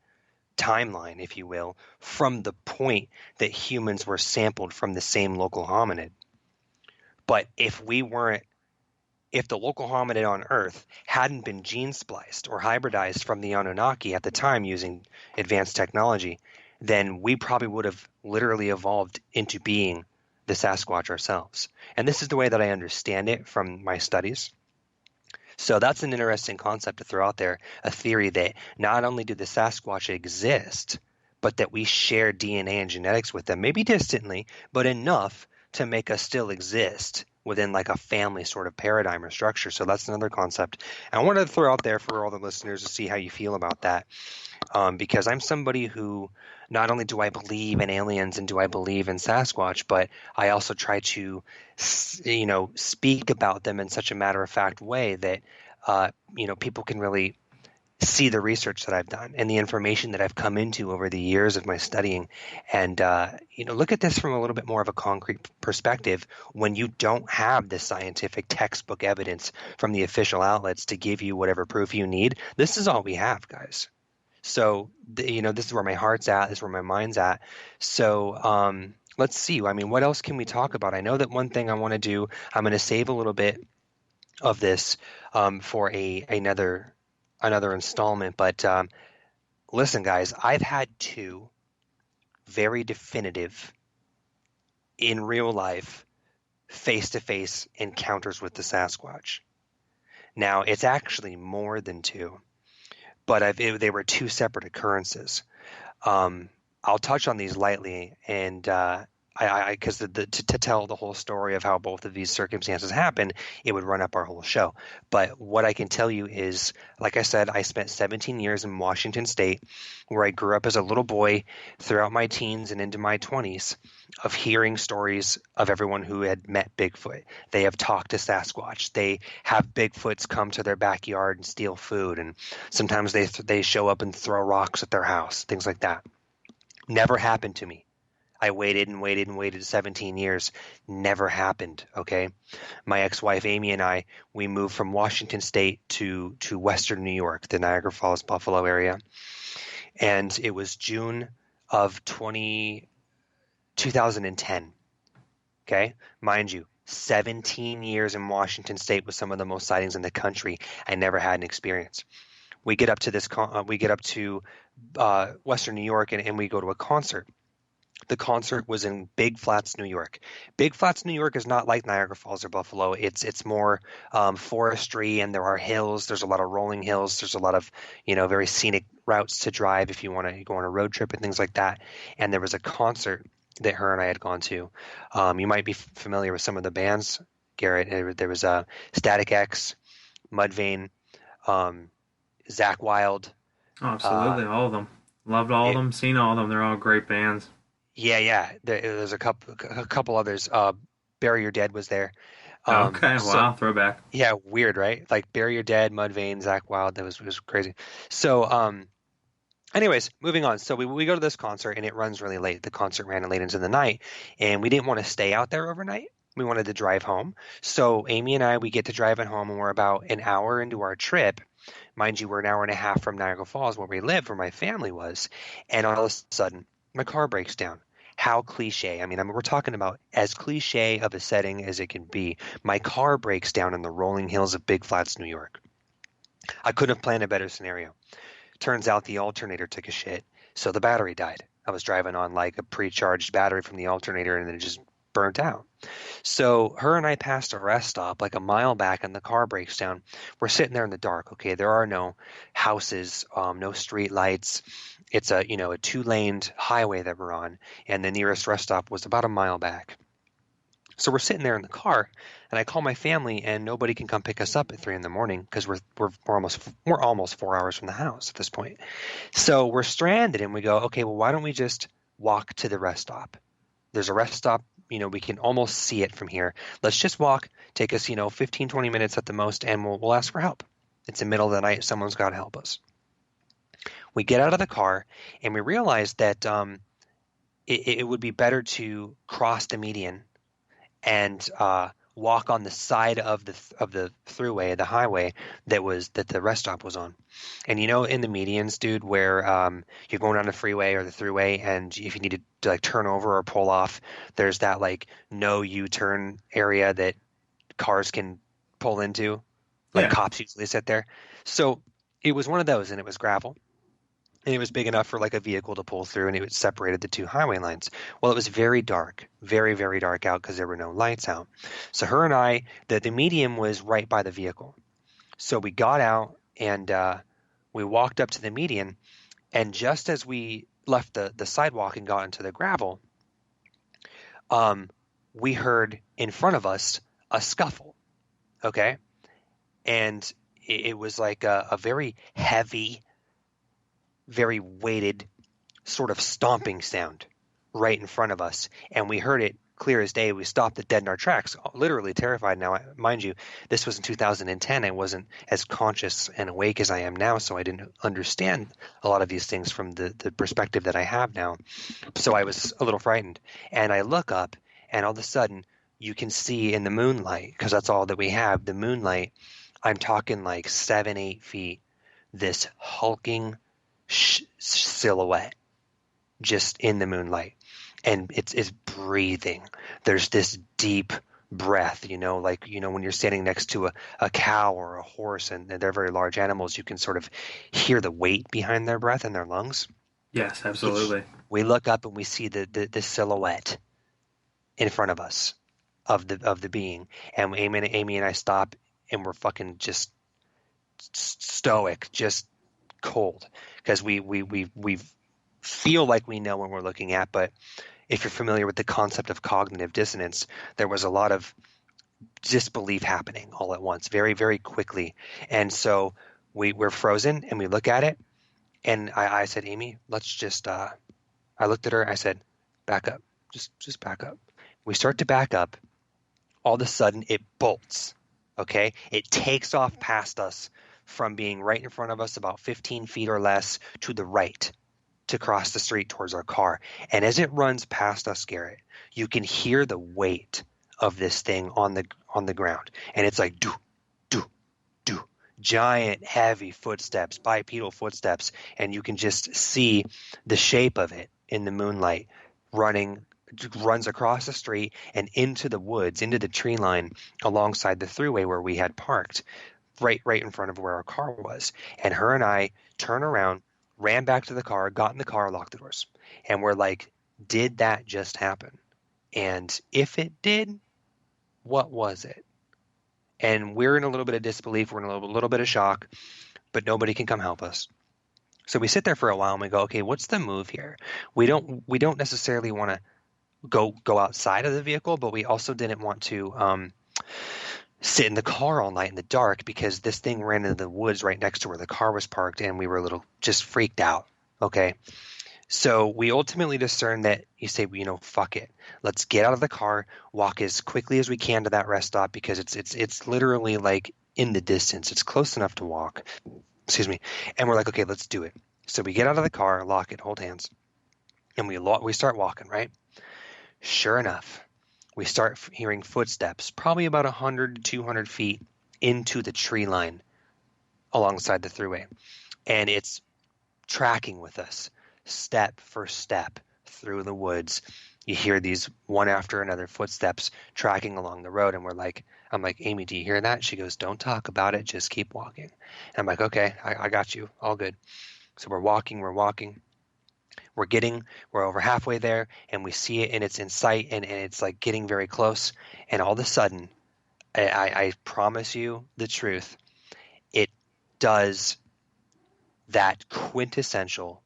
timeline, if you will, from the point that humans were sampled from the same local hominid. But if the local hominid on Earth hadn't been gene spliced or hybridized from the Anunnaki at the time using advanced technology, then we probably would have literally evolved into being the Sasquatch ourselves. And this is the way that I understand it from my studies. So that's an interesting concept to throw out there, a theory that not only do the Sasquatch exist, but that we share DNA and genetics with them, maybe distantly, but enough to make us still exist within like a family sort of paradigm or structure. So that's another concept I wanted to throw out there for all the listeners to see how you feel about that. Because I'm somebody who not only do I believe in aliens and do I believe in Sasquatch, but I also try to, speak about them in such a matter-of-fact way that, people can really see the research that I've done and the information that I've come into over the years of my studying and, look at this from a little bit more of a concrete perspective when you don't have the scientific textbook evidence from the official outlets to give you whatever proof you need. This is all we have, guys. So, this is where my heart's at. This is where my mind's at. So, let's see. I mean, what else can we talk about? I know that one thing I want to do, I'm going to save a little bit of this for another installment. But listen, guys, I've had two very definitive, in real life, face-to-face encounters with the Sasquatch. Now, it's actually more than two. But they were two separate occurrences. I'll touch on these lightly, and because to tell the whole story of how both of these circumstances happened, it would run up our whole show. But what I can tell you is, like I said, I spent 17 years in Washington State, where I grew up as a little boy throughout my teens and into my 20s, of hearing stories of everyone who had met Bigfoot. They have talked to Sasquatch. They have Bigfoots come to their backyard and steal food, and sometimes they show up and throw rocks at their house, things like that. Never happened to me. I waited and waited and waited 17 years. Never happened, okay? My ex-wife Amy and I, we moved from Washington State to Western New York, the Niagara Falls, Buffalo area. And it was June of 2010, okay? Mind you, 17 years in Washington State with some of the most sightings in the country. I never had an experience. We get up to Western New York and we go to a concert. The concert was in Big Flats, New York. Big Flats, New York is not like Niagara Falls or Buffalo. It's more forestry, and there are hills. There's a lot of rolling hills. There's a lot of, very scenic routes to drive if you want to go on a road trip and things like that. And there was a concert that her and I had gone to. You might be familiar with some of the bands, Garrett. There was Static X, Mudvayne, Zakk Wylde. Oh, absolutely, all of them. Loved all of them. Seen all of them. They're all great bands. Yeah. There's a couple others. Bury Your Dead was there. Okay, wow, throwback. Yeah, weird, right? Like Bury Your Dead, Mudvayne, Zakk Wylde. That was crazy. So, anyways, moving on. So we go to this concert, and it runs really late. The concert ran late into the night, and we didn't want to stay out there overnight. We wanted to drive home. So Amy and I, we get to driving home, and we're about an hour into our trip. Mind you, we're an hour and a half from Niagara Falls, where we lived, where my family was. And all of a sudden, my car breaks down. How cliche. I mean, we're talking about as cliche of a setting as it can be. My car breaks down in the rolling hills of Big Flats, New York. I couldn't have planned a better scenario. Turns out the alternator took a shit, so the battery died. I was driving on like a pre-charged battery from the alternator, and then it just burnt out. So her and I passed a rest stop like a mile back, and the car breaks down. We're sitting there in the dark. Okay, there are no houses, no street lights. It's a 2-laned highway that we're on, and the nearest rest stop was about a mile back. So we're sitting there in the car, and I call my family, and nobody can come pick us up at 3 in the morning because we're almost 4 hours from the house at this point. So we're stranded, and we go, okay, well, why don't we just walk to the rest stop? There's a rest stop, we can almost see it from here. Let's just walk, take us, 15, 20 minutes at the most, and we'll ask for help. It's the middle of the night. Someone's got to help us. We get out of the car, and we realize that it would be better to cross the median and walk on the side of the throughway, the highway that the rest stop was on. And in the medians, dude, where you're going down the freeway or the throughway, and if you need to like turn over or pull off, there's that like no U-turn area that cars can pull into. Like cops usually sit there. So it was one of those, and it was gravel. And it was big enough for like a vehicle to pull through, and it separated the two highway lines. Well, it was very dark, very, very dark out because there were no lights out. So her and I, the median was right by the vehicle. So we got out, and we walked up to the median, and just as we left the sidewalk and got into the gravel, we heard in front of us a scuffle, okay? And it was like a very heavy, very weighted sort of stomping sound right in front of us. And we heard it clear as day. We stopped it dead in our tracks, literally terrified. Now, mind you, this was in 2010. I wasn't as conscious and awake as I am now, so I didn't understand a lot of these things from the perspective that I have now. So I was a little frightened. And I look up, and all of a sudden, you can see in the moonlight, because that's all that we have, the moonlight, I'm talking like 7-8 feet, this hulking silhouette just in the moonlight, and it's breathing. There's this deep breath, like when you're standing next to a cow or a horse, and they're very large animals, you can sort of hear the weight behind their breath in their lungs. Yes, absolutely. We look up and we see the silhouette in front of us of the being, and Amy and I stop, and we're fucking just stoic, just cold, because we feel like we know what we're looking at. But if you're familiar with the concept of cognitive dissonance, there was a lot of disbelief happening all at once, very, very quickly. And so we're frozen, and we look at it, and I said, Amy, let's just I looked at her, I said, back up, just back up. We start to back up. All of a sudden it bolts. Okay, it takes off past us from being right in front of us about 15 feet or less to the right to cross the street towards our car. And as it runs past us, Garrett, you can hear the weight of this thing on the ground. And it's like do, do, do, giant, heavy footsteps, bipedal footsteps. And you can just see the shape of it in the moonlight runs across the street and into the woods, into the tree line alongside the throughway where we had parked, right in front of where our car was. And her and I turned around, ran back to the car, got in the car, locked the doors. And we're like, did that just happen? And if it did, what was it? And we're in a little bit of disbelief. We're in a little bit of shock, but nobody can come help us. So we sit there for a while and we go, okay, what's the move here? We don't necessarily want to go outside of the vehicle, but we also didn't want to sit in the car all night in the dark, because this thing ran into the woods right next to where the car was parked, and we were a little just freaked out. Okay, so we ultimately discerned that you say, fuck it, let's get out of the car, walk as quickly as we can to that rest stop, because it's literally like in the distance, it's close enough to walk. Excuse me. And we're like, okay, let's do it. So we get out of the car, lock it, hold hands, and we start walking, right? Sure enough, we start hearing footsteps, probably about 100 to 200 feet into the tree line alongside the throughway. And it's tracking with us, step for step through the woods. You hear these one after another footsteps tracking along the road. And I'm like, Amy, do you hear that? She goes, don't talk about it, just keep walking. And I'm like, okay, I got you, all good. So we're walking. We're over halfway there, and we see it, and it's in sight, and it's like getting very close. And all of a sudden, I promise you the truth, it does that quintessential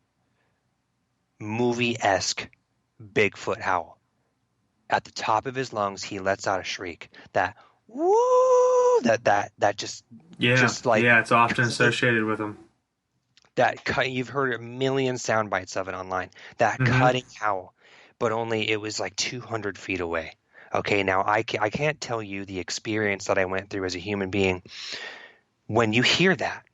movie-esque Bigfoot howl. At the top of his lungs, he lets out a shriek. That woo, that just like, yeah, it's often associated with him. That cut, you've heard a million sound bites of it online. That cutting howl, but only it was like 200 feet away. Okay, now I can't tell you the experience that I went through as a human being. When you hear that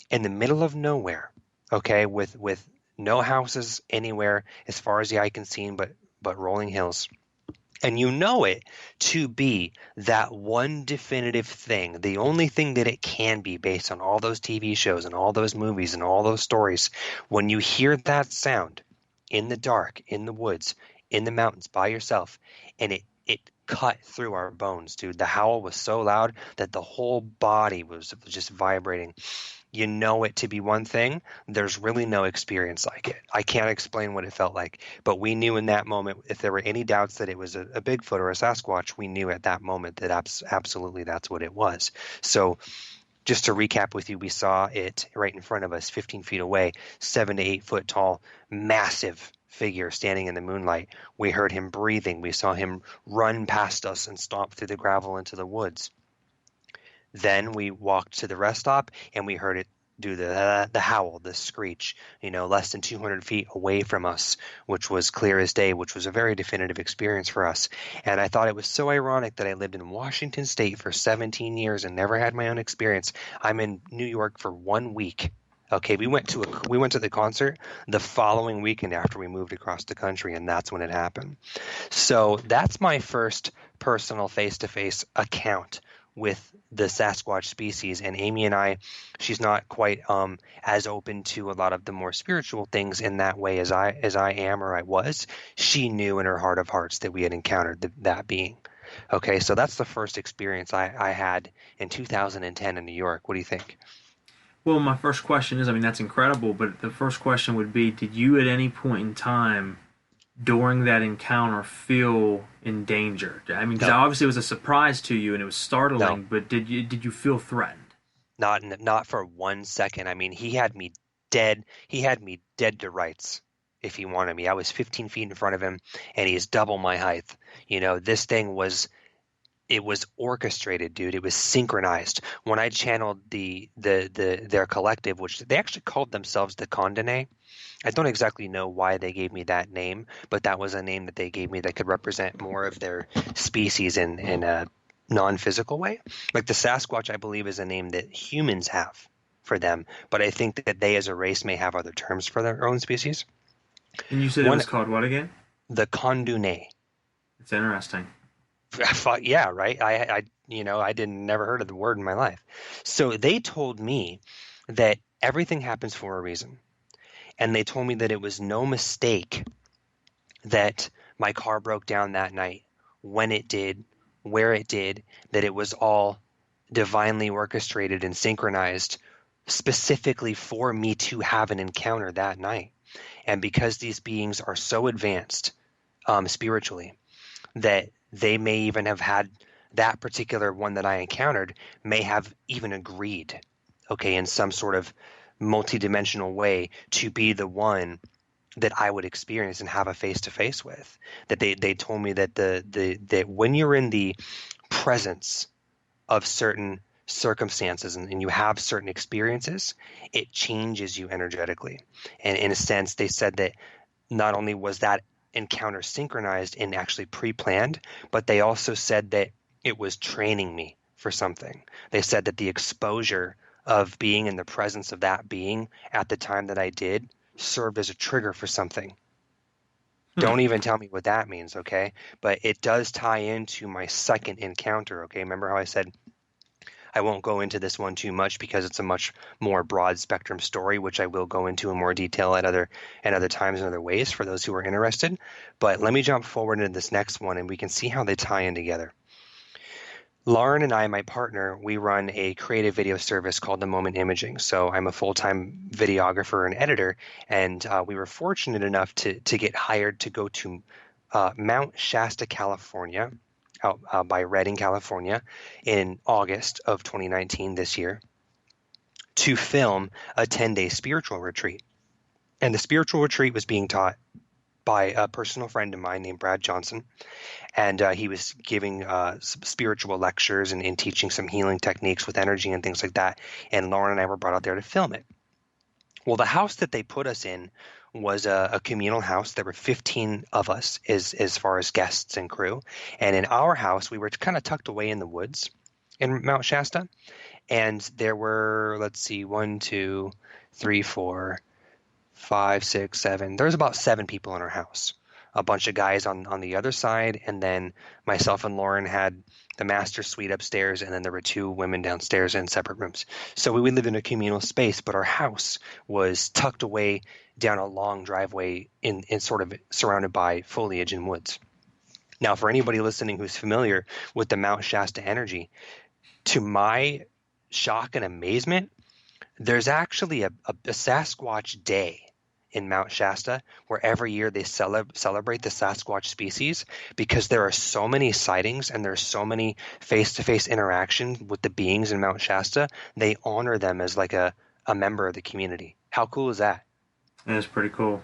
in the middle of nowhere, okay, with no houses anywhere as far as the eye can see, but rolling hills, and you know it to be that one definitive thing, the only thing that it can be based on all those TV shows and all those movies and all those stories, when you hear that sound in the dark, in the woods, in the mountains by yourself, and it cut through our bones, dude. The howl was so loud that the whole body was just vibrating. You know it to be one thing. There's really no experience like it. I can't explain what it felt like, but we knew in that moment, if there were any doubts that it was a Bigfoot or a Sasquatch, we knew at that moment that absolutely that's what it was. So just to recap with you, we saw it right in front of us, 15 feet away, 7 to 8 foot tall, massive figure standing in the moonlight. We heard him breathing. We saw him run past us and stomp through the gravel into the woods. Then we walked to the rest stop, and we heard it do the howl, the screech, less than 200 feet away from us, which was clear as day, which was a very definitive experience for us. And I thought it was so ironic that I lived in Washington State for 17 years and never had my own experience. I'm in New York for 1 week. Okay, we went to the concert the following weekend after we moved across the country, and that's when it happened. So that's my first personal face-to-face account with the Sasquatch species. And Amy and I, she's not quite as open to a lot of the more spiritual things in that way as I am or I was. She knew in her heart of hearts that we had encountered that being. Okay, so that's the first experience I had in 2010 in New York. What do you think? Well, my first question is, that's incredible, but the first question would be, did you at any point in time during that encounter feel in danger? Because obviously it was a surprise to you and it was startling, but did you feel threatened? Not for 1 second. He had me dead. He had me dead to rights if he wanted me. I was 15 feet in front of him, and he's double my height. This thing was... It was orchestrated, dude. It was synchronized. When I channeled their collective, which they actually called themselves the Condé, I don't exactly know why they gave me that name, but that was a name that they gave me that could represent more of their species in a non-physical way. Like the Sasquatch, I believe, is a name that humans have for them, but I think that they as a race may have other terms for their own species. And you said it was called what again? The Condé. It's interesting. Yeah, right. I never heard of the word in my life. So they told me that everything happens for a reason. And they told me that it was no mistake that my car broke down that night, when it did, where it did, that it was all divinely orchestrated and synchronized specifically for me to have an encounter that night. And because these beings are so advanced spiritually, that they may even have had that particular one that I encountered may have even agreed, okay, in some sort of multidimensional way to be the one that I would experience and have a face-to-face with. That they told me that that when you're in the presence of certain circumstances and you have certain experiences, it changes you energetically. And in a sense, they said that not only was that encounter synchronized and actually pre-planned, but they also said that it was training me for something. They said that the exposure of being in the presence of that being at the time that I did served as a trigger for something. Don't even tell me what that means, okay? But it does tie into my second encounter, okay? Remember how I said I won't go into this one too much because it's a much more broad spectrum story, which I will go into in more detail at other times and other ways for those who are interested. But let me jump forward into this next one and we can see how they tie in together. Lauren and I, my partner, we run a creative video service called The Moment Imaging. So I'm a full-time videographer and editor, and we were fortunate enough to get hired to go to Mount Shasta, California, out by Redding, California, in August of 2019, this year, to film a 10-day spiritual retreat. And the spiritual retreat was being taught by a personal friend of mine named Brad Johnson. And he was giving some spiritual lectures and teaching some healing techniques with energy and things like that. And Lauren and I were brought out there to film it. Well, the house that they put us in was a communal house. There were 15 of us as far as guests and crew. And in our house, we were kind of tucked away in the woods in Mount Shasta. And there were, let's see, 1, 2, 3, 4, 5, 6, 7. There was about 7 people in our house. A bunch of guys on the other side, and then myself and Lauren had the master suite upstairs, and then there were 2 women downstairs in separate rooms. So we lived in a communal space, but our house was tucked away down a long driveway in sort of surrounded by foliage and woods. Now, for anybody listening who's familiar with the Mount Shasta energy, to my shock and amazement, there's actually a Sasquatch Day in Mount Shasta, where every year they celebrate the Sasquatch species, because there are so many sightings and there's so many face-to-face interactions with the beings in Mount Shasta. They honor them as like a member of the community. How cool is that? That is pretty cool.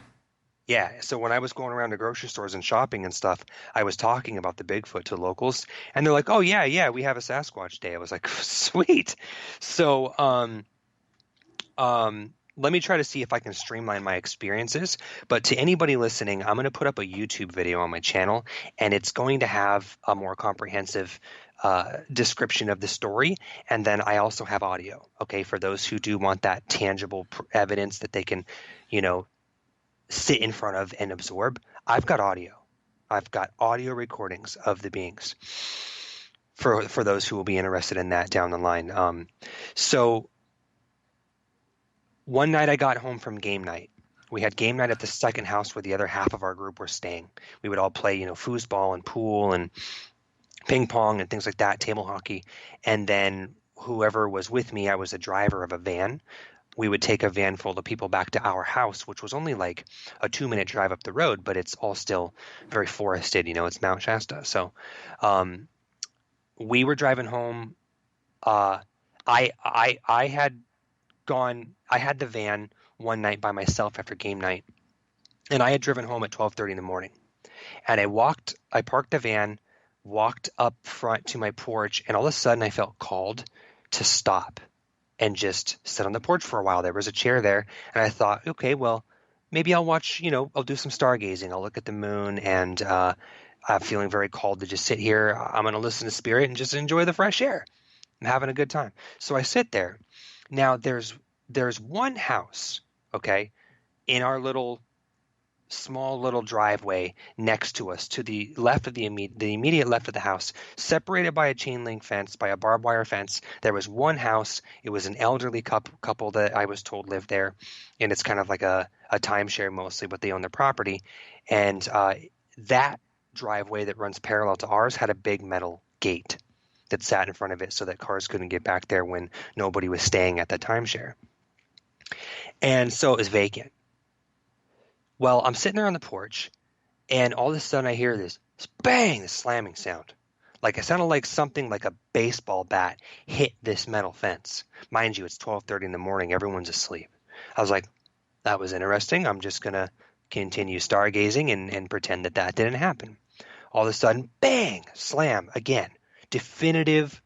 Yeah, so when I was going around to grocery stores and shopping and stuff, I was talking about the Bigfoot to locals, and they're like, "Oh yeah, we have a Sasquatch Day." I was like, "Sweet." So, let me try to see if I can streamline my experiences. But to anybody listening, I'm going to put up a YouTube video on my channel, and it's going to have a more comprehensive description of the story. And then I also have audio, okay, for those who do want that tangible evidence that they can, sit in front of and absorb. I've got audio. I've got audio recordings of the beings for those who will be interested in that down the line. So one night I got home from game night. We had game night at the second house where the other half of our group were staying. We would all play, foosball and pool and ping pong and things like that, table hockey. And then whoever was with me, I was a driver of a van. We would take a van full of people back to our house, which was only like a 2-minute drive up the road, but it's all still very forested. It's Mount Shasta. So we were driving home. I had the van one night by myself after game night, and I had driven home at 12:30 in the morning. And I parked the van, walked up front to my porch, and all of a sudden I felt called to stop and just sit on the porch for a while. There was a chair there, and I thought, okay, well, maybe I'll watch, I'll do some stargazing. I'll look at the moon, and I'm feeling very called to just sit here. I'm going to listen to spirit and just enjoy the fresh air. I'm having a good time. So I sit there. Now there's one house, okay, in our small little driveway next to us, to the left of the immediate left of the house, separated by a chain link fence, by a barbed wire fence. There was one house. It was an elderly couple that I was told lived there, and it's kind of like a timeshare mostly, but they own the property. And that driveway that runs parallel to ours had a big metal gate that sat in front of it so that cars couldn't get back there when nobody was staying at the timeshare. And so it was vacant. Well, I'm sitting there on the porch, and all of a sudden I hear this bang, this slamming sound. Like it sounded like something like a baseball bat hit this metal fence. Mind you, it's 12:30 in the morning. Everyone's asleep. I was like, that was interesting. I'm just going to continue stargazing and pretend that didn't happen. All of a sudden, bang, slam again. Definitive,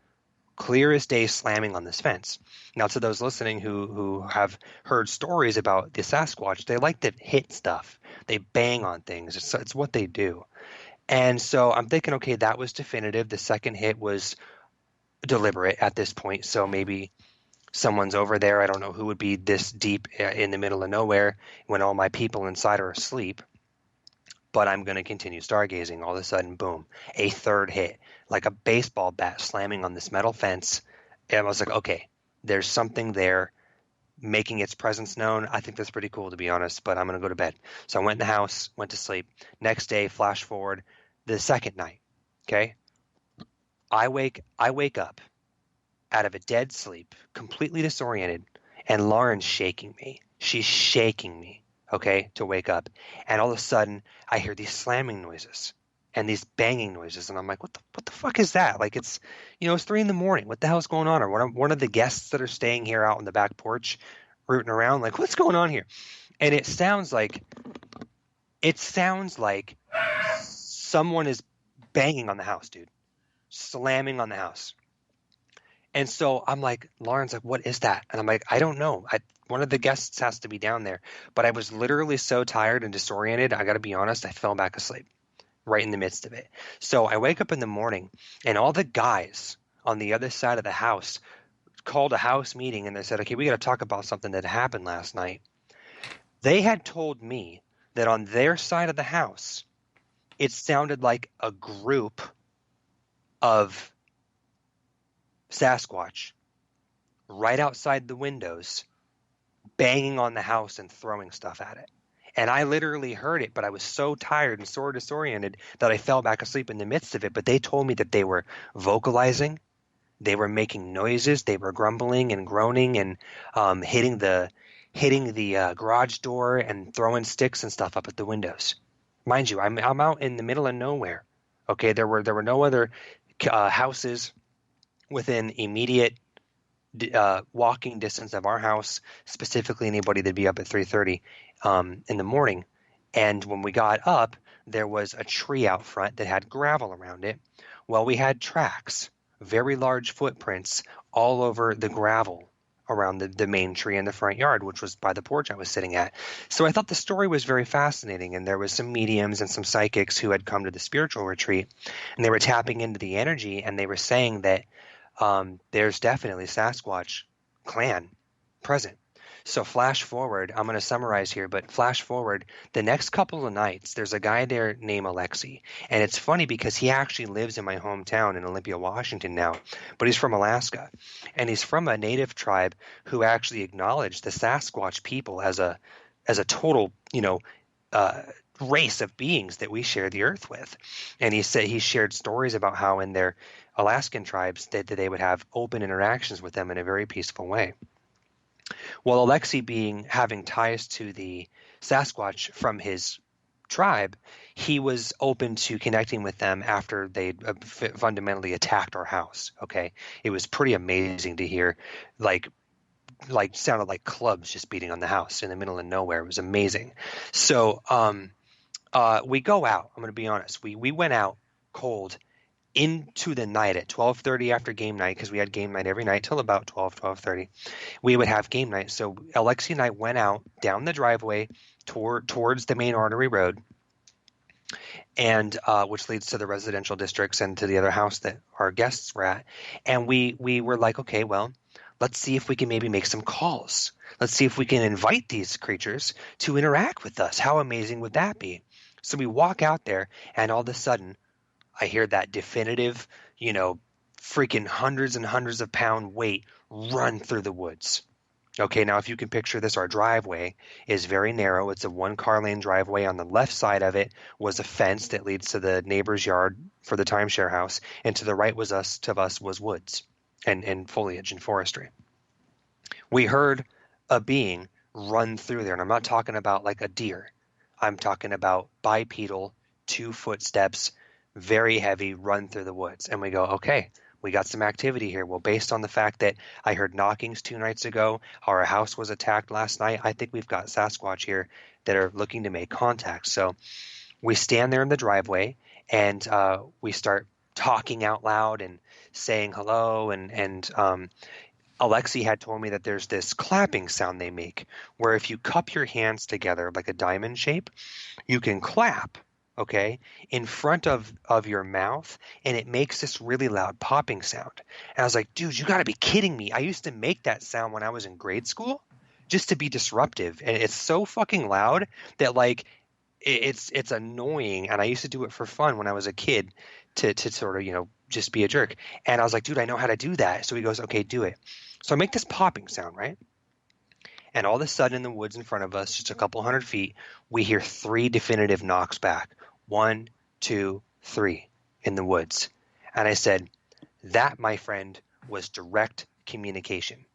clear as day slamming on this fence. Now, to those listening who have heard stories about the Sasquatch, they like to hit stuff. They bang on things. It's what they do. And so I'm thinking, okay, that was definitive. The second hit was deliberate at this point. So maybe someone's over there. I don't know who would be this deep in the middle of nowhere when all my people inside are asleep. But I'm going to continue stargazing. All of a sudden, boom, a third hit, like a baseball bat slamming on this metal fence. And I was like, okay, there's something there making its presence known. I think that's pretty cool, to be honest, but I'm going to go to bed. So I went in the house, went to sleep. Next day, flash forward, the second night, okay? I wake up out of a dead sleep, completely disoriented, and Lauren's shaking me. She's shaking me, okay, to wake up. And all of a sudden, I hear these slamming noises and these banging noises, and I'm like, what the fuck is that? Like, it's, it's 3 a.m. What the hell's going on? Or one of the guests that are staying here out on the back porch, rooting around, like, what's going on here? And it sounds like someone is banging on the house, dude, slamming on the house. And so I'm like, Lauren's like, what is that? And I'm like, I don't know. One of the guests has to be down there. But I was literally so tired and disoriented, I got to be honest, I fell back asleep right in the midst of it. So I wake up in the morning, and all the guys on the other side of the house called a house meeting, and they said, okay, we got to talk about something that happened last night. They had told me that on their side of the house, it sounded like a group of Sasquatch right outside the windows banging on the house and throwing stuff at it. And I literally heard it, but I was so tired and so disoriented that I fell back asleep in the midst of it. But they told me that they were vocalizing, they were making noises, they were grumbling and groaning and hitting the garage door and throwing sticks and stuff up at the windows. Mind you, I'm out in the middle of nowhere. Okay, there were no other houses within immediate walking distance of our house, specifically anybody that'd be up at 3:30 in the morning. And when we got up, there was a tree out front that had gravel around it. Well, we had tracks, very large footprints all over the gravel around the main tree in the front yard, which was by the porch I was sitting at. So I thought the story was very fascinating, and there was some mediums and some psychics who had come to the spiritual retreat, and they were tapping into the energy, and they were saying that there's definitely Sasquatch clan present. So flash forward, I'm going to summarize here, but flash forward, the next couple of nights, there's a guy there named Alexi. And it's funny because he actually lives in my hometown in Olympia, Washington now, but he's from Alaska. And he's from a native tribe who actually acknowledged the Sasquatch people as a total, race of beings that we share the earth with. And he said he shared stories about how in their Alaskan tribes that they would have open interactions with them in a very peaceful way. Well, Alexi having ties to the Sasquatch from his tribe, he was open to connecting with them after they fundamentally attacked our house. Okay, it was pretty amazing to hear, like sounded like clubs just beating on the house in the middle of nowhere. It was amazing. So we go out. I'm going to be honest. We went out cold into the night at 12:30 after game night, because we had game night every night till about 12:30. We would have game night. So Alexi and I went out down the driveway towards the main artery road, and which leads to the residential districts and to the other house that our guests were at. And we were like, okay, well, let's see if we can maybe make some calls. Let's see if we can invite these creatures to interact with us. How amazing would that be? So we walk out there, and all of a sudden, I hear that definitive, freaking hundreds and hundreds of pound weight run through the woods. Okay, now if you can picture this, our driveway is very narrow. It's a 1-car lane driveway. On the left side of it was a fence that leads to the neighbor's yard for the timeshare house, and to the right was was woods and foliage and forestry. We heard a being run through there, and I'm not talking about like a deer. I'm talking about bipedal, 2-foot steps, very heavy, run through the woods. And we go, okay, we got some activity here. Well, based on the fact that I heard knockings 2 nights ago, our house was attacked last night, I think we've got Sasquatch here that are looking to make contact. So we stand there in the driveway, and we start talking out loud and saying hello. And Alexi had told me that there's this clapping sound they make, where if you cup your hands together like a diamond shape, you can clap, okay, in front of your mouth, and it makes this really loud popping sound. And I was like, dude, you got to be kidding me. I used to make that sound when I was in grade school just to be disruptive, and it's so fucking loud that like it's annoying. And I used to do it for fun when I was a kid to sort of just be a jerk. And I was like, dude, I know how to do that. So he goes, okay, do it. So I make this popping sound, right? And all of a sudden in the woods in front of us, just a couple 100 feet, we hear 3 definitive knocks back. 1, 2, 3 in the woods. And I said, That, my friend, was direct communication.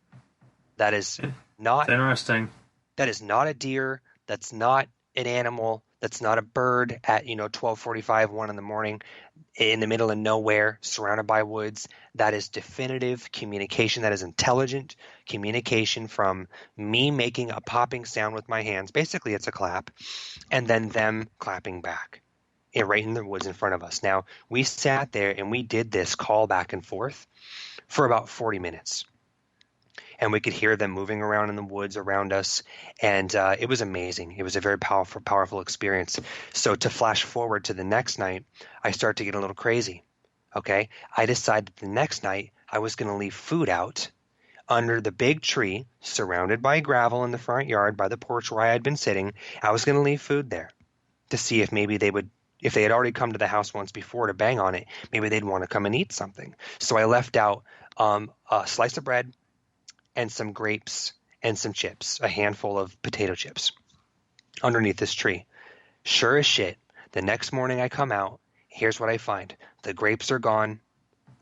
That is not It's interesting. That is not a deer. That's not an animal. That's not a bird at 12:45, 1 in the morning, in the middle of nowhere, surrounded by woods. That is definitive communication. That is intelligent communication from me making a popping sound with my hands. Basically, it's a clap, and then them clapping back, right in the woods in front of us. Now, we sat there and we did this call back and forth for about 40 minutes. And we could hear them moving around in the woods around us, and it was amazing. It was a very powerful experience. So to flash forward to the next night, I start to get a little crazy. Okay, I decided the next night I was going to leave food out under the big tree, surrounded by gravel in the front yard by the porch where I had been sitting. I was going to leave food there to see if maybe they would. If they had already come to the house once before to bang on it, maybe they'd want to come and eat something. So I left out a slice of bread and some grapes and some chips, a handful of potato chips underneath this tree. Sure as shit, the next morning I come out, here's what I find. The grapes are gone,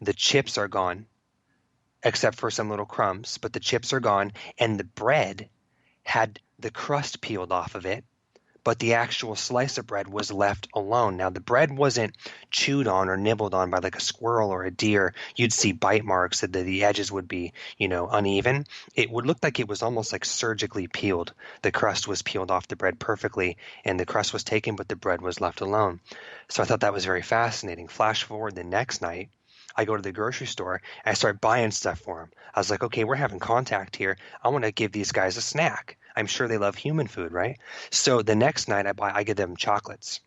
the chips are gone, except for some little crumbs, but the chips are gone, and the bread had the crust peeled off of it, but the actual slice of bread was left alone. Now, the bread wasn't chewed on or nibbled on by like a squirrel or a deer. You'd see bite marks that the edges would be, uneven. It would look like it was almost like surgically peeled. The crust was peeled off the bread perfectly, and the crust was taken, but the bread was left alone. So I thought that was very fascinating. Flash forward the next night, I go to the grocery store, and I start buying stuff for them. I was like, okay, we're having contact here. I want to give these guys a snack. I'm sure they love human food, right? So the next night I give them chocolates.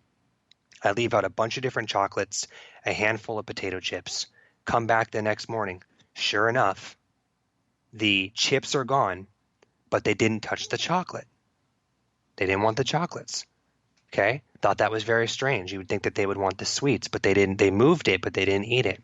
I leave out a bunch of different chocolates, a handful of potato chips, come back the next morning. Sure enough, the chips are gone, but they didn't touch the chocolate. They didn't want the chocolates. Okay? Thought that was very strange. You would think that they would want the sweets, but they didn't. They moved it, but they didn't eat it.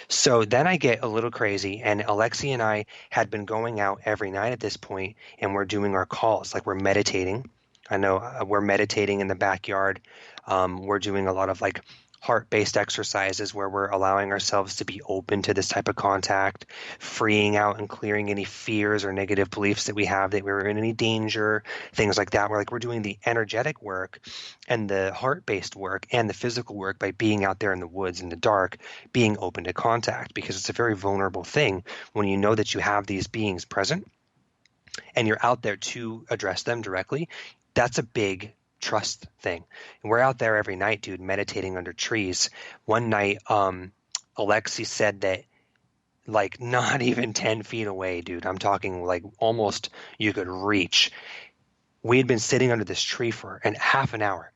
So then I get a little crazy, and Alexi and I had been going out every night at this point, and we're doing our calls, like we're meditating. I know we're meditating in the backyard. We're doing a lot of like heart-based exercises where we're allowing ourselves to be open to this type of contact, freeing out and clearing any fears or negative beliefs that we have that we're in any danger, things like that. We're doing the energetic work and the heart-based work and the physical work by being out there in the woods in the dark, being open to contact, because it's a very vulnerable thing when you know that you have these beings present and you're out there to address them directly. That's a big trust thing. And we're out there every night, dude, meditating under trees. One night, Alexi said that like not even 10 feet away, dude, I'm talking like almost you could reach. We had been sitting under this tree for half an hour.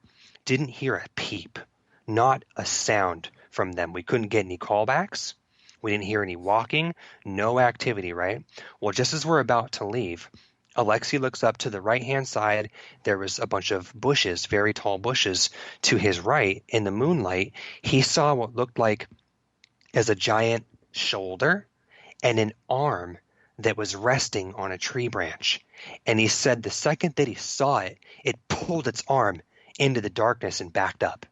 Didn't hear a peep, not a sound from them. We couldn't get any callbacks. We didn't hear any walking, no activity, right? Well, just as we're about to leave, Alexi looks up to the right-hand side. There was a bunch of bushes, very tall bushes to his right. In the moonlight, he saw what looked like as a giant shoulder and an arm that was resting on a tree branch. And he said the second that he saw it, it pulled its arm into the darkness and backed up.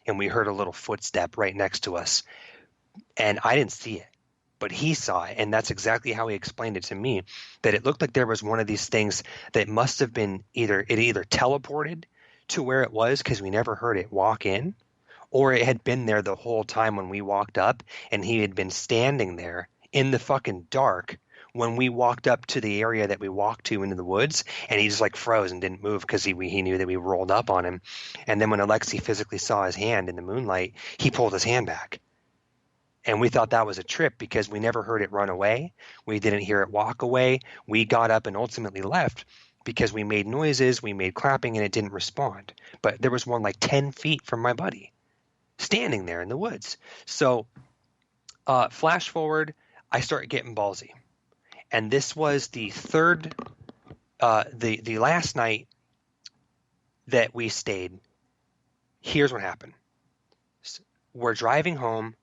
And we heard a little footstep right next to us. And I didn't see it, but he saw it. And that's exactly how he explained it to me, that it looked like there was one of these things that must have been either teleported to where it was because we never heard it walk in, or it had been there the whole time when we walked up, and he had been standing there in the fucking dark when we walked up to the area that we walked to into the woods, and he just like froze and didn't move because he knew that we rolled up on him. And then when Alexi physically saw his hand in the moonlight, he pulled his hand back. And we thought that was a trip because we never heard it run away. We didn't hear it walk away. We got up and ultimately left because we made noises, we made clapping, and it didn't respond. But there was one like 10 feet from my buddy standing there in the woods. So flash forward, I start getting ballsy. And this was the the last night that we stayed. Here's what happened. We're driving home.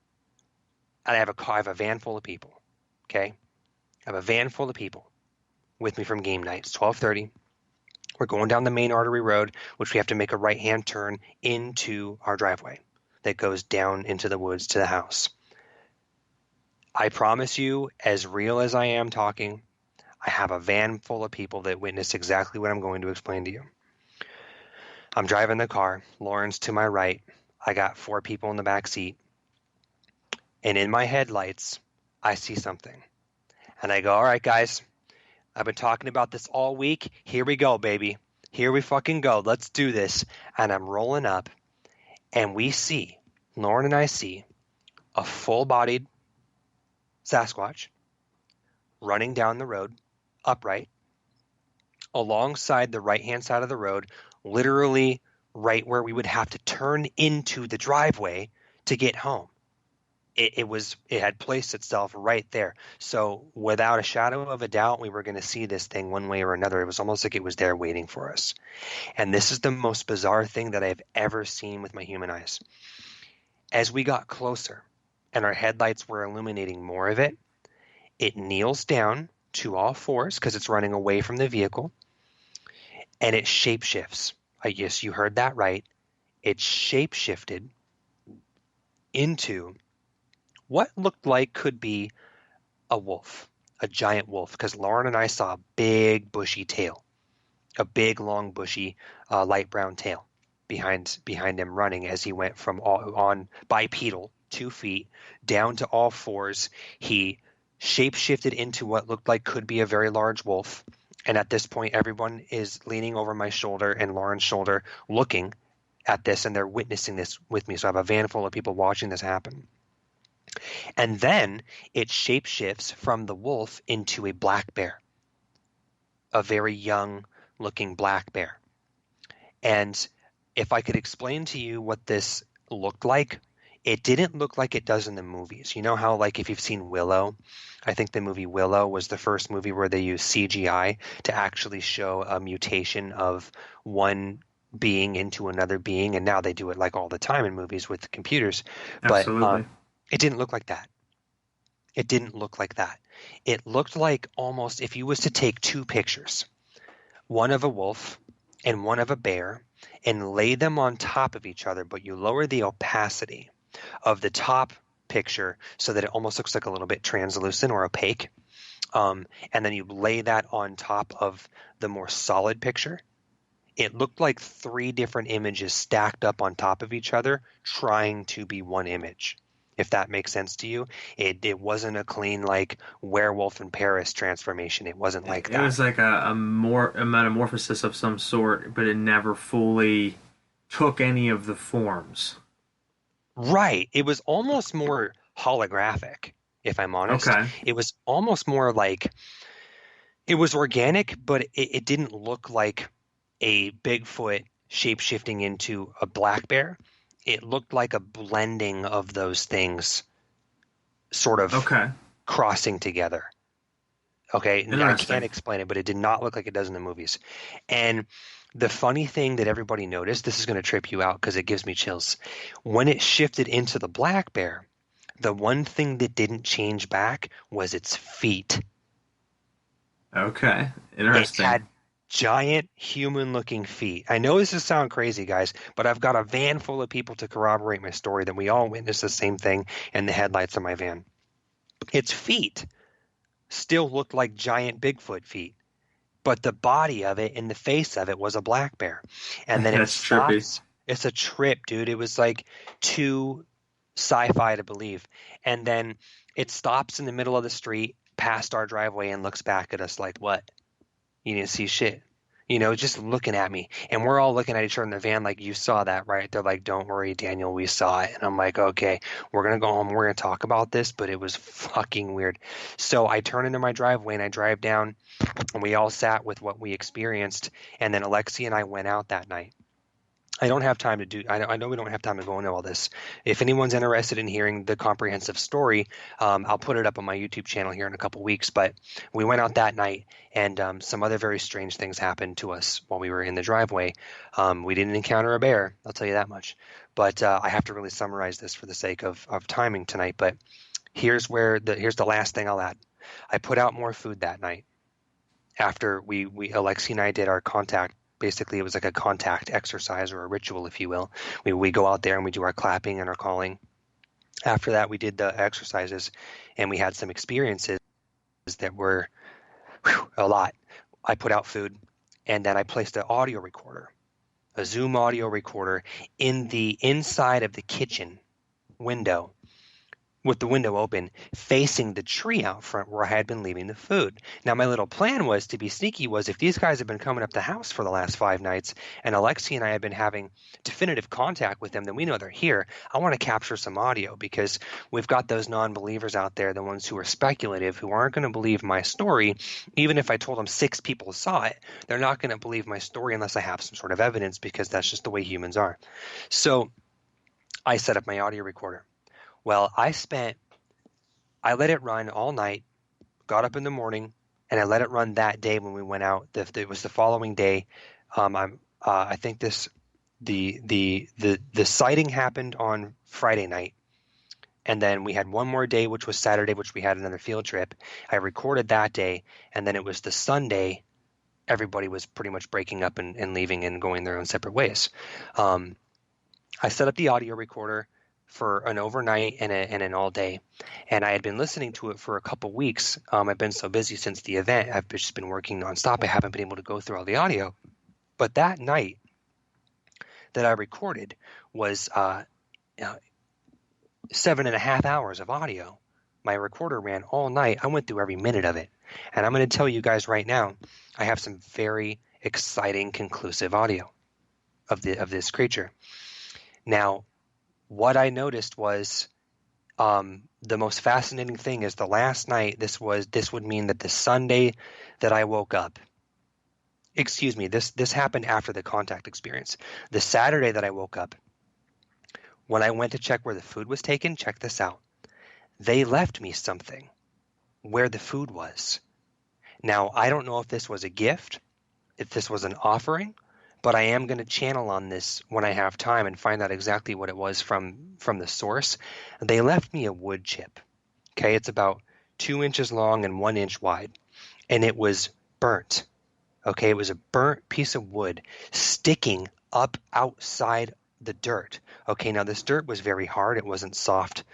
And I have a van full of people, okay? I have a van full of people with me from game night. It's 12:30. We're going down the main artery road, which we have to make a right-hand turn into our driveway that goes down into the woods to the house. I promise you, as real as I am talking, I have a van full of people that witnessed exactly what I'm going to explain to you. I'm driving the car. Lauren's to my right. I got 4 people in the back seat. And in my headlights, I see something. And I go, all right, guys, I've been talking about this all week. Here we go, baby. Here we fucking go. Let's do this. And I'm rolling up, and Lauren and I see a full-bodied Sasquatch running down the road, upright, alongside the right-hand side of the road, literally right where we would have to turn into the driveway to get home. It had placed itself right there. So without a shadow of a doubt, we were going to see this thing one way or another. It was almost like it was there waiting for us. And this is the most bizarre thing that I've ever seen with my human eyes. As we got closer and our headlights were illuminating more of it, it kneels down to all fours because it's running away from the vehicle, and it shapeshifts. Yes, you heard that right. It shapeshifted into what looked like could be a wolf, a giant wolf, because Lauren and I saw a big bushy tail, a big long bushy light brown tail behind him running as he went from on bipedal 2 feet down to all fours. He shapeshifted into what looked like could be a very large wolf. And at this point, everyone is leaning over my shoulder and Lauren's shoulder looking at this, and they're witnessing this with me. So I have a van full of people watching this happen. And then it shapeshifts from the wolf into a black bear, a very young looking black bear. And if I could explain to you what this looked like, it didn't look like it does in the movies. You know how, like, if you've seen Willow, I think the movie Willow was the first movie where they used CGI to actually show a mutation of one being into another being, and now they do it like all the time in movies with computers. Absolutely. But it didn't look like that. It didn't look like that. It looked like almost if you was to take 2 pictures, one of a wolf and one of a bear, and lay them on top of each other, but you lower the opacity of the top picture so that it almost looks like a little bit translucent or opaque, and then you lay that on top of the more solid picture. It looked like 3 different images stacked up on top of each other trying to be one image, if that makes sense to you. It wasn't a clean, like, werewolf in Paris transformation. It wasn't like that. It was like a metamorphosis of some sort, but it never fully took any of the forms. Right. It was almost more holographic, if I'm honest. Okay. It was almost more like it was organic, but it didn't look like a Bigfoot shape-shifting into a black bear. It looked like a blending of those things sort of crossing together. Okay? I can't explain it, but it did not look like it does in the movies. And the funny thing that everybody noticed, this is going to trip you out because it gives me chills. When it shifted into the black bear, the one thing that didn't change back was its feet. Okay. Interesting. It had giant human-looking feet. I know this is sound crazy, guys, but I've got a van full of people to corroborate my story that we all witnessed the same thing in the headlights of my van. Its feet still looked like giant Bigfoot feet, but the body of it and the face of it was a black bear. And then it stops. Trippy. It's a trip, dude. It was like too sci-fi to believe. And then it stops in the middle of the street past our driveway and looks back at us like, what? You didn't see shit. You know, just looking at me. And we're all looking at each other in the van like, you saw that, right? They're like, don't worry, Daniel, we saw it. And I'm like, okay, we're going to go home. We're going to talk about this, but it was fucking weird. So I turn into my driveway and I drive down, and we all sat with what we experienced. And then Alexi and I went out that night. I don't have time to do – I know we don't have time to go into all this. If anyone's interested in hearing the comprehensive story, I'll put it up on my YouTube channel here in a couple weeks. But we went out that night, and some other very strange things happened to us while we were in the driveway. We didn't encounter a bear, I'll tell you that much. But I have to really summarize this for the sake of timing tonight. But here's the last thing I'll add. I put out more food that night after Alexi and I did our contact. Basically, it was like a contact exercise or a ritual, if you will. We go out there and we do our clapping and our calling. After that, we did the exercises, and we had some experiences that were a lot. I put out food, and then I placed an audio recorder, a Zoom audio recorder, in the inside of the kitchen window, with the window open, facing the tree out front where I had been leaving the food. Now, my little plan was to be sneaky, was if these guys have been coming up the house for the last 5 nights, and Alexi and I have been having definitive contact with them, then we know they're here. I want to capture some audio, because we've got those non-believers out there, the ones who are speculative, who aren't going to believe my story. Even if I told them 6 people saw it, they're not going to believe my story unless I have some sort of evidence, because that's just the way humans are. So I set up my audio recorder. Well, I let it run all night, got up in the morning, and I let it run that day when we went out. It was the following day. I think the sighting happened on Friday night, and then we had one more day, which was Saturday, which we had another field trip. I recorded that day, and then it was the Sunday. Everybody was pretty much breaking up and leaving and going their own separate ways. I set up the audio recorder for an overnight and an all day. And I had been listening to it for a couple weeks. I've been so busy since the event. I've just been working nonstop. I haven't been able to go through all the audio. But that night that I recorded was 7.5 hours of audio. My recorder ran all night. I went through every minute of it. And I'm going to tell you guys right now, I have some very exciting, conclusive audio of this creature. Now, what I noticed was the most fascinating thing is the last night. This would mean that the Sunday that I woke up. Excuse me. This happened after the contact experience. The Saturday that I woke up, when I went to check where the food was taken, check this out. They left me something where the food was. Now, I don't know if this was a gift, if this was an offering, but I am going to channel on this when I have time and find out exactly what it was from the source. They left me a wood chip. Okay, it's about 2 inches long and 1 inch wide, and it was burnt. Okay, it was a burnt piece of wood sticking up outside the dirt. Okay, now this dirt was very hard. It wasn't soft,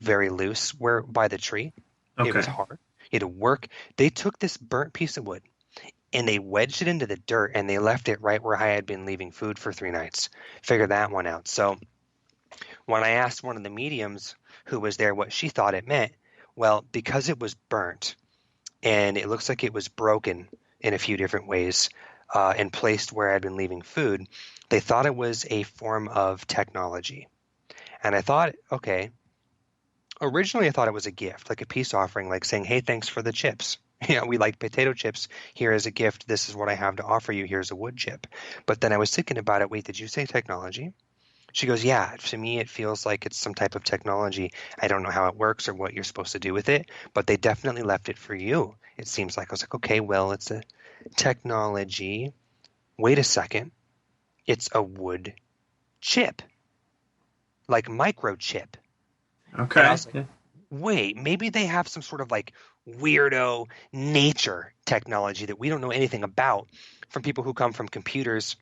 very loose where by the tree. Okay. It was hard. You had to work. They took this burnt piece of wood, and they wedged it into the dirt, and they left it right where I had been leaving food for 3 nights. Figure that one out. So when I asked one of the mediums who was there what she thought it meant, well, because it was burnt, and it looks like it was broken in a few different ways and placed where I had been leaving food, they thought it was a form of technology. And I thought, okay, originally I thought it was a gift, like a peace offering, like saying, hey, thanks for the chips. We like potato chips. Here is a gift. This is what I have to offer you. Here's a wood chip. But then I was thinking about it. Wait, did you say technology? She goes, yeah, to me it feels like it's some type of technology. I don't know how it works or what you're supposed to do with it, but they definitely left it for you. It seems like. I was like, okay, well, it's a technology. Wait a second. It's a wood chip, like microchip. Okay. And I was like, wait, maybe they have some sort of like weirdo nature technology that we don't know anything about from people who come from computers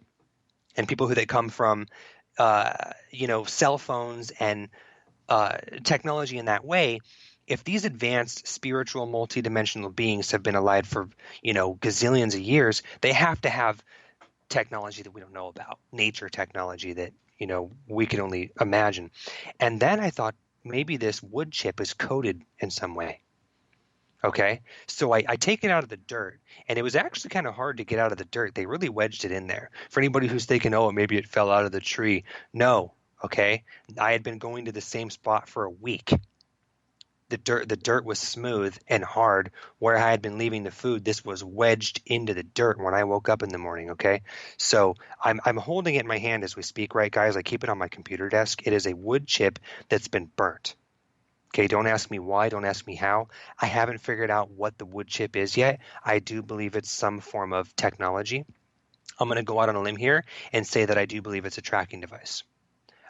and people who they come from, cell phones and technology in that way. If these advanced spiritual multidimensional beings have been alive for, gazillions of years, they have to have technology that we don't know about, nature technology that, we can only imagine. And then I thought maybe this wood chip is coated in some way. Okay, so I take it out of the dirt, and it was actually kind of hard to get out of the dirt. They really wedged it in there. For anybody who's thinking, oh, maybe it fell out of the tree. No, okay, I had been going to the same spot for a week. The dirt was smooth and hard. Where I had been leaving the food, this was wedged into the dirt when I woke up in the morning, okay? So I'm holding it in my hand as we speak, right, guys? I keep it on my computer desk. It is a wood chip that's been burnt. Okay, don't ask me why, don't ask me how. I haven't figured out what the wood chip is yet. I do believe it's some form of technology. I'm going to go out on a limb here and say that I do believe it's a tracking device.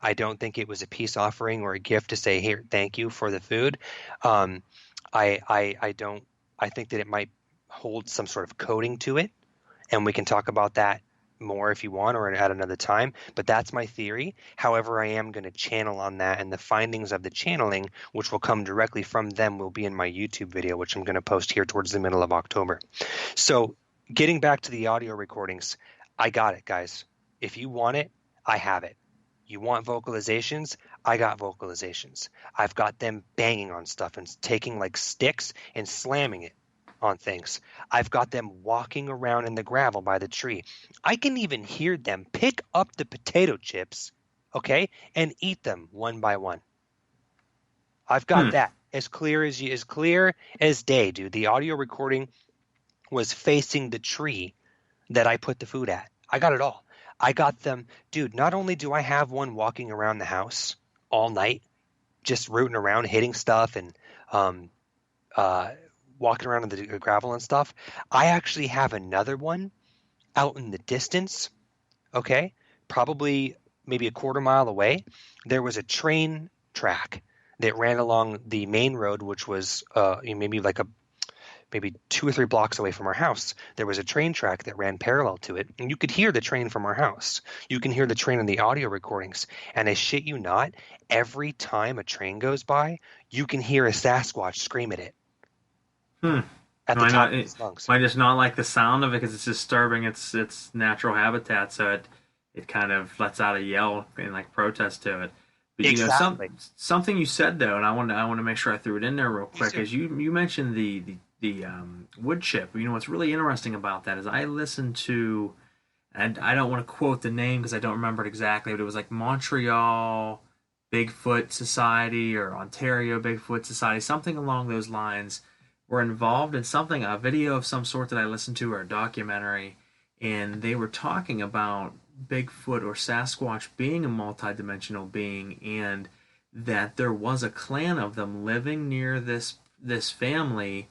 I don't think it was a peace offering or a gift to say, here, thank you for the food. I think that it might hold some sort of coding to it, and we can talk about that more if you want, or at another time, but that's my theory. However, I am going to channel on that, and the findings of the channeling, which will come directly from them, will be in my YouTube video, which I'm going to post here towards the middle of October. So getting back to the audio recordings, I got it, guys. If you want it, I have it. You want vocalizations? I got vocalizations. I've got them banging on stuff and taking like sticks and slamming it on things. I've got them walking around in the gravel by the tree. I can even hear them pick up the potato chips, okay, and eat them one by one. I've got that as clear as day, dude. The audio recording was facing the tree that I put the food at. I got it all. I got them, dude. Not only do I have one walking around the house all night, just rooting around, hitting stuff and walking around in the gravel and stuff, I actually have another one out in the distance, okay, probably maybe a quarter mile away. There was a train track that ran along the main road, which was maybe 2 or 3 blocks away from our house. There was a train track that ran parallel to it, and you could hear the train from our house. You can hear the train in the audio recordings, and I shit you not, every time a train goes by, you can hear a Sasquatch scream at it. At the top of its lungs. I just not like the sound of it because it's disturbing its natural habitat, so it kind of lets out a yell and like protest to it. But exactly. Something you said though, and I want to make sure I threw it in there real quick, is you mentioned the wood chip. You know what's really interesting about that is I listened to, and I don't want to quote the name because I don't remember it exactly, but it was like Montreal Bigfoot Society or Ontario Bigfoot Society, something along those lines, were involved in something, a video of some sort that I listened to, or a documentary, and they were talking about Bigfoot or Sasquatch being a multidimensional being, and that there was a clan of them living near this family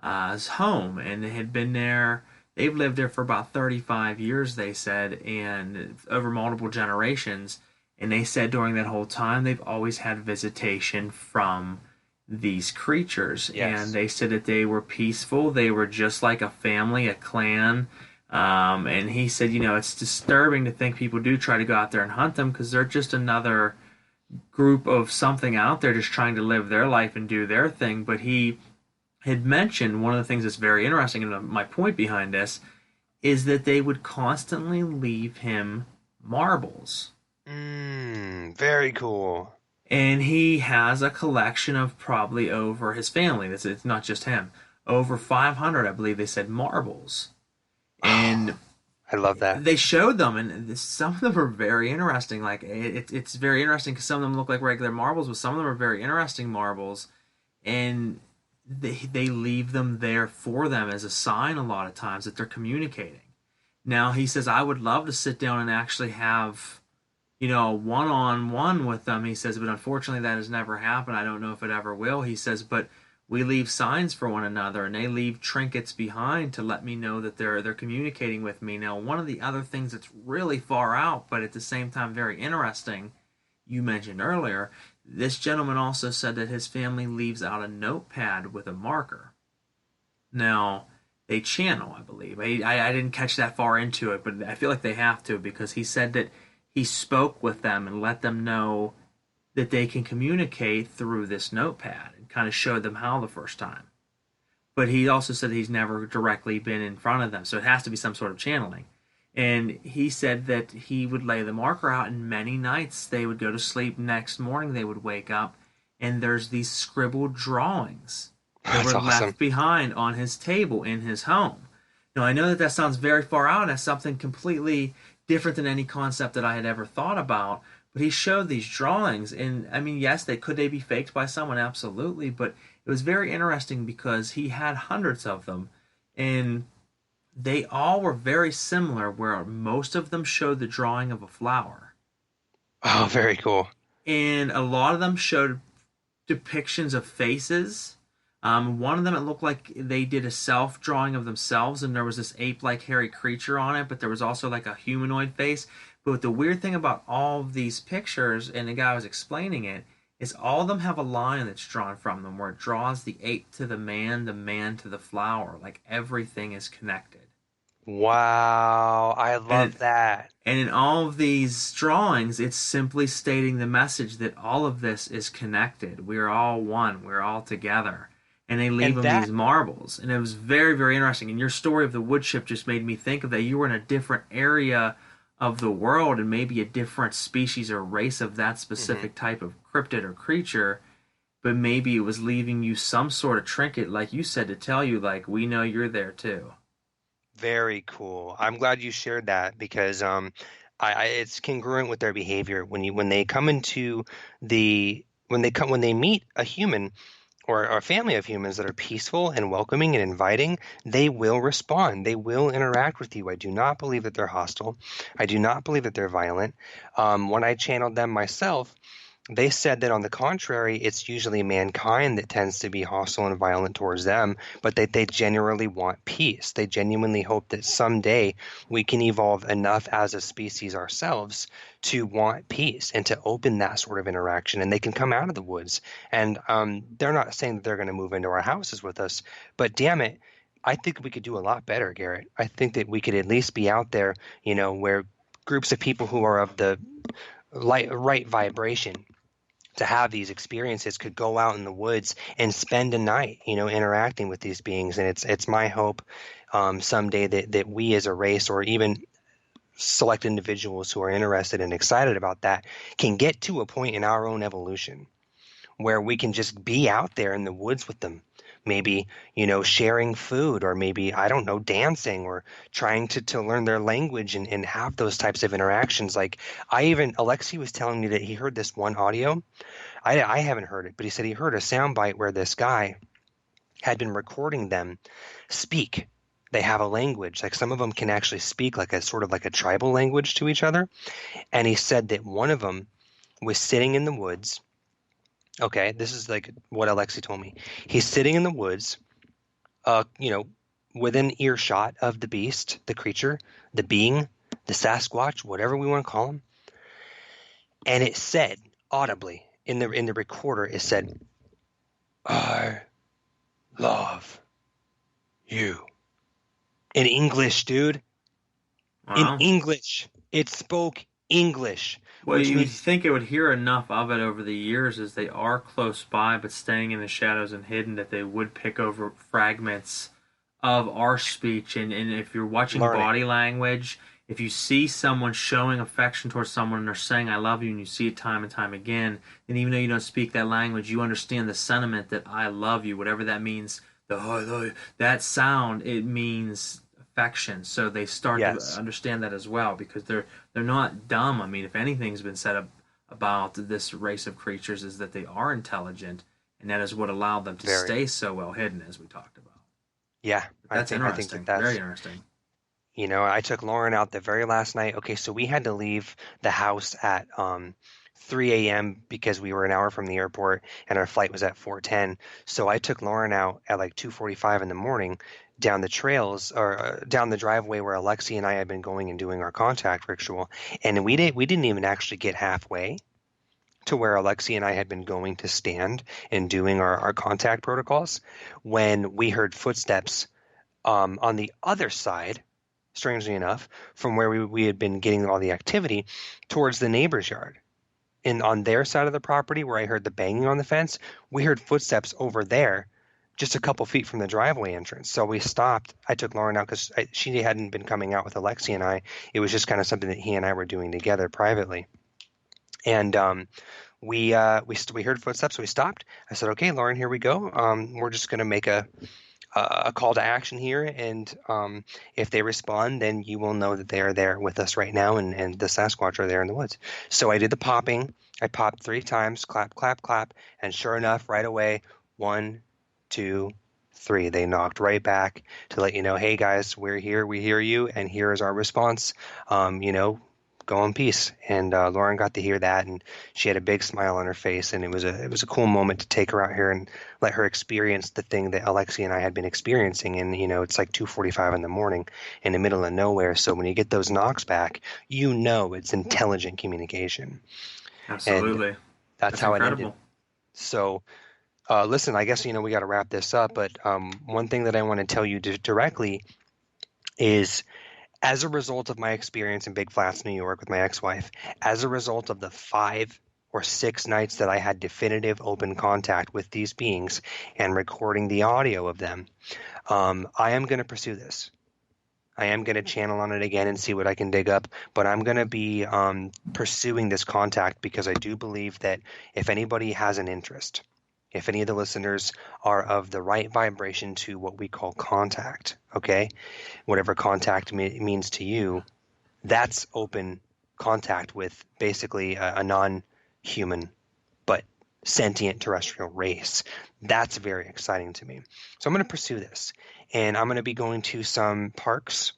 home, and they had been there. They've lived there for about 35 years, they said, and over multiple generations. And they said during that whole time, they've always had visitation from these creatures. Yes. And they said that they were peaceful. They were just like a family, a clan. And he said, it's disturbing to think people do try to go out there and hunt them because they're just another group of something out there just trying to live their life and do their thing. But he had mentioned one of the things that's very interesting, and my point behind this is that they would constantly leave him marbles. Very cool. And he has a collection of probably over his family. It's not just him. Over 500, I believe they said, marbles. And I love that. They showed them, and some of them are very interesting. Like it's very interesting because some of them look like regular marbles, but some of them are very interesting marbles. And they leave them there for them as a sign a lot of times that they're communicating. Now, he says, I would love to sit down and actually have, a one-on-one with them. He says, but unfortunately that has never happened. I don't know if it ever will. He says, but we leave signs for one another, and they leave trinkets behind to let me know that they're communicating with me. Now, one of the other things that's really far out, but at the same time very interesting, you mentioned earlier, this gentleman also said that his family leaves out a notepad with a marker. Now, they channel, I believe. I didn't catch that far into it, but I feel like they have to, because he said that he spoke with them and let them know that they can communicate through this notepad, and kind of showed them how the first time. But he also said he's never directly been in front of them, so it has to be some sort of channeling. And he said that he would lay the marker out, and many nights they would go to sleep. Next morning they would wake up, and there's these scribbled drawings that were left behind on his table in his home. Now, I know that sounds very far out, and that's something completely different than any concept that I had ever thought about. But he showed these drawings, and I mean, yes, could they be faked by someone? Absolutely. But it was very interesting because he had hundreds of them, and they all were very similar, where most of them showed the drawing of a flower. Oh, very cool. And a lot of them showed depictions of faces. One of them, it looked like they did a self-drawing of themselves, and there was this ape-like hairy creature on it, but there was also like a humanoid face. But the weird thing about all of these pictures, and the guy was explaining it, is all of them have a line that's drawn from them, where it draws the ape to the man to the flower. Like everything is connected. Wow, I love that. And in all of these drawings, it's simply stating the message that all of this is connected. We're all one. We're all together. And they leave And them that these marbles. And it was very, very interesting. And your story of the wood chip just made me think of that. You were in a different area of the world and maybe a different species or race of that specific type of cryptid or creature. But maybe it was leaving you some sort of trinket, like you said, to tell you, like, we know you're there too. very cool. I'm glad you shared that because it's congruent with their behavior when they come into when they meet a human or a family of humans that are peaceful and welcoming and inviting, they will respond. They will interact with you. I do not believe that they're hostile. I do not believe that they're violent. When I channeled them myself, they said that on the contrary, it's usually mankind that tends to be hostile and violent towards them, but that they genuinely want peace. They genuinely hope that someday we can evolve enough as a species ourselves to want peace and to open that sort of interaction. And they can come out of the woods. And they're not saying that they're going to move into our houses with us, but damn it, I think we could do a lot better, Garrett. I think that we could at least be out there, where groups of people who are of the right vibration to have these experiences could go out in the woods and spend a night, interacting with these beings. And it's my hope someday that we as a race, or even select individuals who are interested and excited about that, can get to a point in our own evolution where we can just be out there in the woods with them. Maybe, sharing food, or maybe, I don't know, dancing, or trying to learn their language and have those types of interactions. Like Alexi was telling me that he heard this one audio. I haven't heard it, but he said he heard a soundbite where this guy had been recording them speak. They have a language, like some of them can actually speak like a sort of like a tribal language to each other. And he said that one of them was sitting in the woods. Okay, this is like what Alexi told me. He's sitting in the woods, within earshot of the beast, the creature, the being, the Sasquatch, whatever we want to call him. And it said audibly in the recorder, it said, "I love you." In English, dude. Wow. In English. It spoke English. Well, you would think it would hear enough of it over the years, as they are close by but staying in the shadows and hidden, that they would pick over fragments of our speech. And if you're watching body language, if you see someone showing affection towards someone and they're saying "I love you," and you see it time and time again, then even though you don't speak that language, you understand the sentiment that "I love you," whatever that means. That sound, it means affection. So they start to understand that as well, because they're not dumb. I mean, if anything's been said about this race of creatures, is that they are intelligent, and that is what allowed them to stay so well hidden, as we talked about. Yeah, that's interesting. I think that's very interesting. I took Lauren out the very last night. Okay, so we had to leave the house at 3 a.m. because we were an hour from the airport and our flight was at 4:10. So I took Lauren out at like 2:45 in the morning down the trails, or down the driveway where Alexi and I had been going and doing our contact ritual. And we didn't even actually get halfway to where Alexi and I had been going to stand and doing our contact protocols when we heard footsteps on the other side, strangely enough, from where we had been getting all the activity, towards the neighbor's yard. And on their side of the property, where I heard the banging on the fence, we heard footsteps over there, just a couple feet from the driveway entrance. So we stopped. I took Lauren out because she hadn't been coming out with Alexi and I. It was just kind of something that he and I were doing together privately. And we heard footsteps, so we stopped. I said, "Okay, Lauren, here we go. We're just going to make a call to action here, and if they respond, then you will know that they are there with us right now, and the Sasquatch are there in the woods." So I did the popping. I popped 3 times, clap, clap, clap, and sure enough, right away, 1, 2, 3. They knocked right back to let you know, "Hey guys, we're here, we hear you, and here is our response. Go in peace." And Lauren got to hear that, and she had a big smile on her face, and it was a cool moment to take her out here and let her experience the thing that Alexi and I had been experiencing. And it's like 2:45 in the morning in the middle of nowhere. So when you get those knocks back, it's intelligent communication. Absolutely. And that's how incredible. It ended. So listen, I guess we got to wrap this up, but one thing that I want to tell you directly is as a result of my experience in Big Flats, New York with my ex-wife, as a result of the 5 or 6 nights that I had definitive open contact with these beings and recording the audio of them, I am going to pursue this. I am going to channel on it again and see what I can dig up, but I'm going to be pursuing this contact because I do believe that if anybody has an interest, if any of the listeners are of the right vibration to what we call contact, okay, whatever contact means to you, that's open contact with basically a non-human but sentient terrestrial race. That's very exciting to me. So I'm going to pursue this, and I'm going to be going to some parks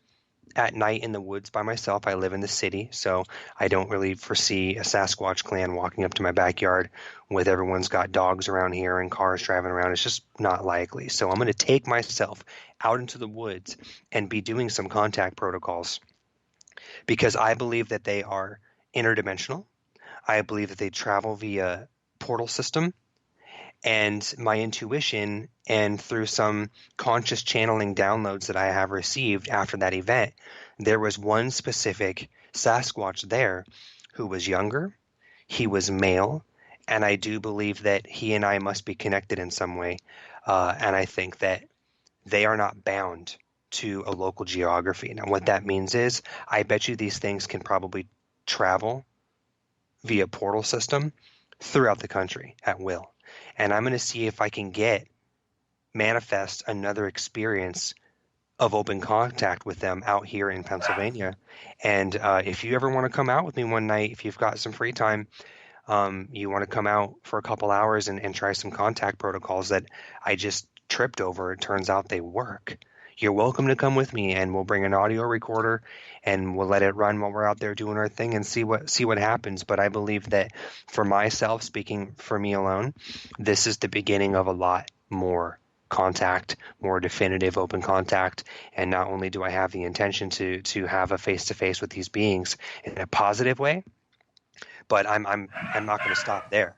at night in the woods by myself. I live in the city, so I don't really foresee a Sasquatch clan walking up to my backyard with everyone's got dogs around here and cars driving around. It's just not likely. So I'm going to take myself out into the woods and be doing some contact protocols because I believe that they are interdimensional. I believe that they travel via portal system. And my intuition and through some conscious channeling downloads that I have received after that event, there was one specific Sasquatch there who was younger, he was male, and I do believe that he and I must be connected in some way. And I think that they are not bound to a local geography. Now, what that means is I bet you these things can probably travel via portal system throughout the country at will. And I'm going to see if I can manifest another experience of open contact with them out here in Pennsylvania. And if you ever want to come out with me one night, if you've got some free time, you want to come out for a couple hours and try some contact protocols that I just tripped over, it turns out they work. You're welcome to come with me, and we'll bring an audio recorder and we'll let it run while we're out there doing our thing and see what happens. But I believe that for myself, speaking for me alone, this is the beginning of a lot more contact, more definitive open contact. And not only do I have the intention to have a face-to-face with these beings in a positive way, but I'm not going to stop there.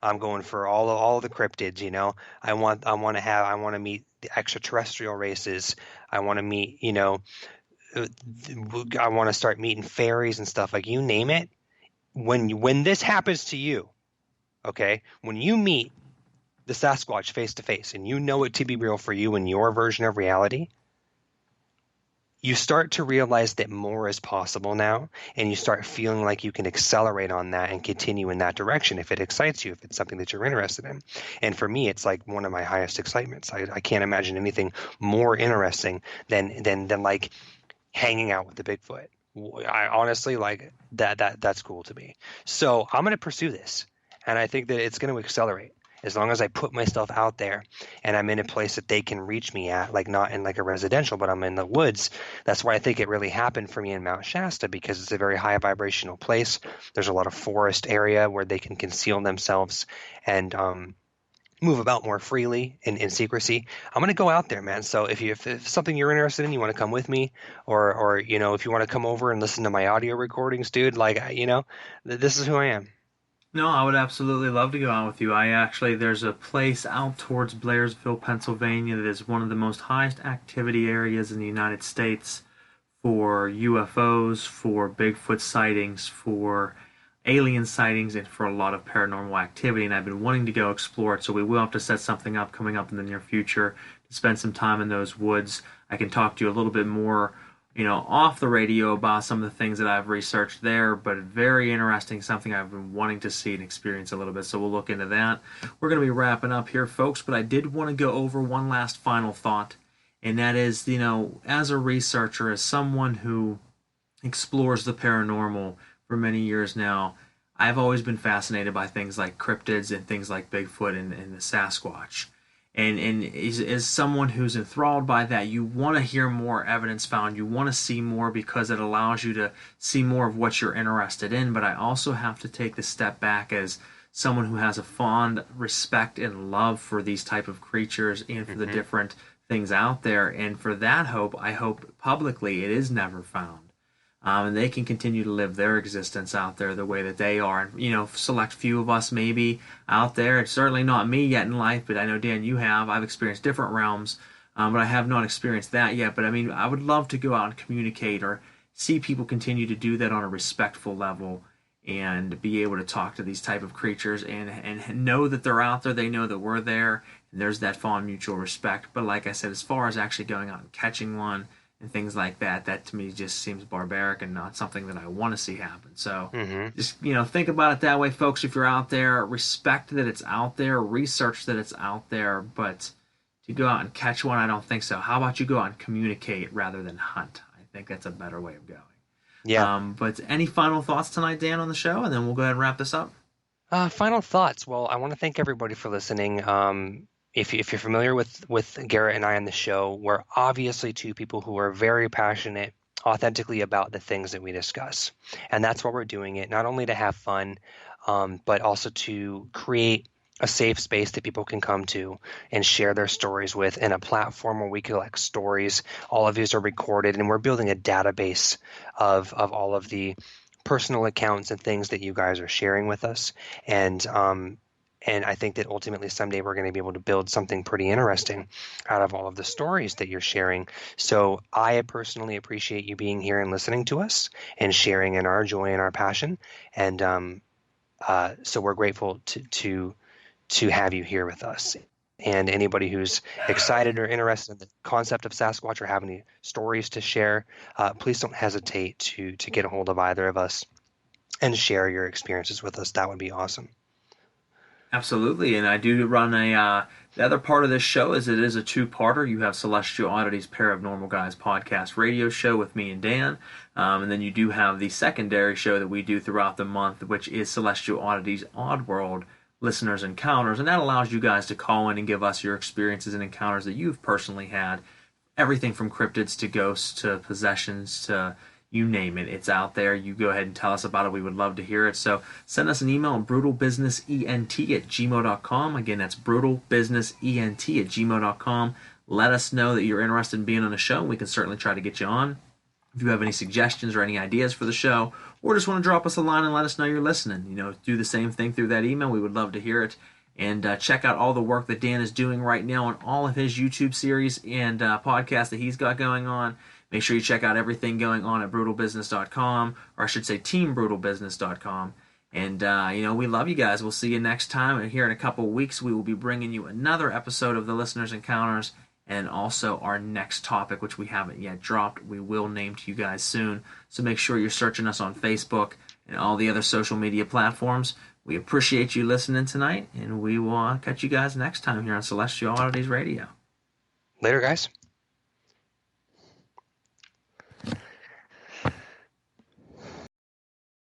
I'm going for all the cryptids, you know. I want to meet the extraterrestrial races. I want to meet, you know, I want to start meeting fairies and stuff, like you name it. When this happens to you, okay, when you meet the Sasquatch face to face and you know it to be real for you in your version of reality, you start to realize that more is possible now, and you start feeling like you can accelerate on that and continue in that direction if it excites you, if it's something that you're interested in. And for me, it's like one of my highest excitements. I can't imagine anything more interesting than like hanging out with the Bigfoot. I honestly, like that's cool to me. So I'm going to pursue this, and I think that it's going to accelerate. As long as I put myself out there and I'm in a place that they can reach me at, like not in like a residential, but I'm in the woods. That's why I think it really happened for me in Mount Shasta, because it's a very high vibrational place. There's a lot of forest area where they can conceal themselves and move about more freely in secrecy. I'm going to go out there, man. So if it's something you're interested in, you want to come with me, or you know, if you want to come over and listen to my audio recordings, dude, like, you know, this is who I am. No, I would absolutely love to go out with you. There's a place out towards Blairsville, Pennsylvania that is one of the most highest activity areas in the United States for UFOs, for Bigfoot sightings, for alien sightings, and for a lot of paranormal activity. And I've been wanting to go explore it, so we will have to set something up coming up in the near future to spend some time in those woods. I can talk to you a little bit more, you know, off the radio about some of the things that I've researched there, but very interesting, something I've been wanting to see and experience a little bit, so we'll look into that. We're going to be wrapping up here, folks, but I did want to go over one last final thought, and that is, you know, as a researcher, as someone who explores the paranormal for many years now, I've always been fascinated by things like cryptids and things like Bigfoot and the Sasquatch. And as someone who's enthralled by that, you want to hear more evidence found. You want to see more because it allows you to see more of what you're interested in. But I also have to take the step back as someone who has a fond respect and love for these type of creatures and for the different things out there. And for that hope, I hope publicly it is never found. And they can continue to live their existence out there the way that they are. And, you know, select few of us maybe out there. It's certainly not me yet in life, but I know, Dan, you have. I've experienced different realms. but I have not experienced that yet. But I mean, I would love to go out and communicate or see people continue to do that on a respectful level and be able to talk to these type of creatures and know that they're out there. They know that we're there, and there's that fond mutual respect. But like I said, as far as actually going out and catching one and things like that, that to me just seems barbaric and not something that I want to see happen. So just, think about it that way, folks. If you're out there, respect that it's out there, research that it's out there, but to go out and catch one, I don't think so. How about you go out and communicate rather than hunt? I think that's a better way of going. Yeah. But any final thoughts tonight, Dan, on the show, and then we'll go ahead and wrap this up. Final thoughts. Well, I want to thank everybody for listening. If you're familiar with Garrett and I on the show, we're obviously two people who are very passionate authentically about the things that we discuss. And that's why we're doing it, not only to have fun, but also to create a safe space that people can come to and share their stories with, and a platform where we collect stories. All of these are recorded, and we're building a database of all of the personal accounts and things that you guys are sharing with us. And I think that ultimately someday we're going to be able to build something pretty interesting out of all of the stories that you're sharing. So I personally appreciate you being here and listening to us and sharing in our joy and our passion. And so we're grateful to have you here with us. And anybody who's excited or interested in the concept of Sasquatch or have any stories to share, please don't hesitate to get a hold of either of us and share your experiences with us. That would be awesome. Absolutely, and I do run the other part of this show is it is a two-parter. You have Celestial Oddities PairOfNormal Guys podcast radio show with me and Dan, and then you do have the secondary show that we do throughout the month, which is Celestial Oddities Oddworld Listeners Encounters, and that allows you guys to call in and give us your experiences and encounters that you've personally had. Everything from cryptids to ghosts to possessions to you name it, it's out there. You go ahead and tell us about it. We would love to hear it. So send us an email at brutalbusinessent@gmail.com. Again, that's brutalbusinessent@gmail.com. Let us know that you're interested in being on the show, and we can certainly try to get you on. If you have any suggestions or any ideas for the show, or just want to drop us a line and let us know you're listening, do the same thing through that email. We would love to hear it. And check out all the work that Dan is doing right now on all of his YouTube series and podcasts that he's got going on. Make sure you check out everything going on at brutalbusiness.com, or I should say teambrutalbusiness.com. And, we love you guys. We'll see you next time. And here in a couple of weeks, we will be bringing you another episode of the Listeners Encounters, and also our next topic, which we haven't yet dropped. We will name to you guys soon. So make sure you're searching us on Facebook and all the other social media platforms. We appreciate you listening tonight, and we will catch you guys next time here on Celestial Oddities Radio. Later, guys.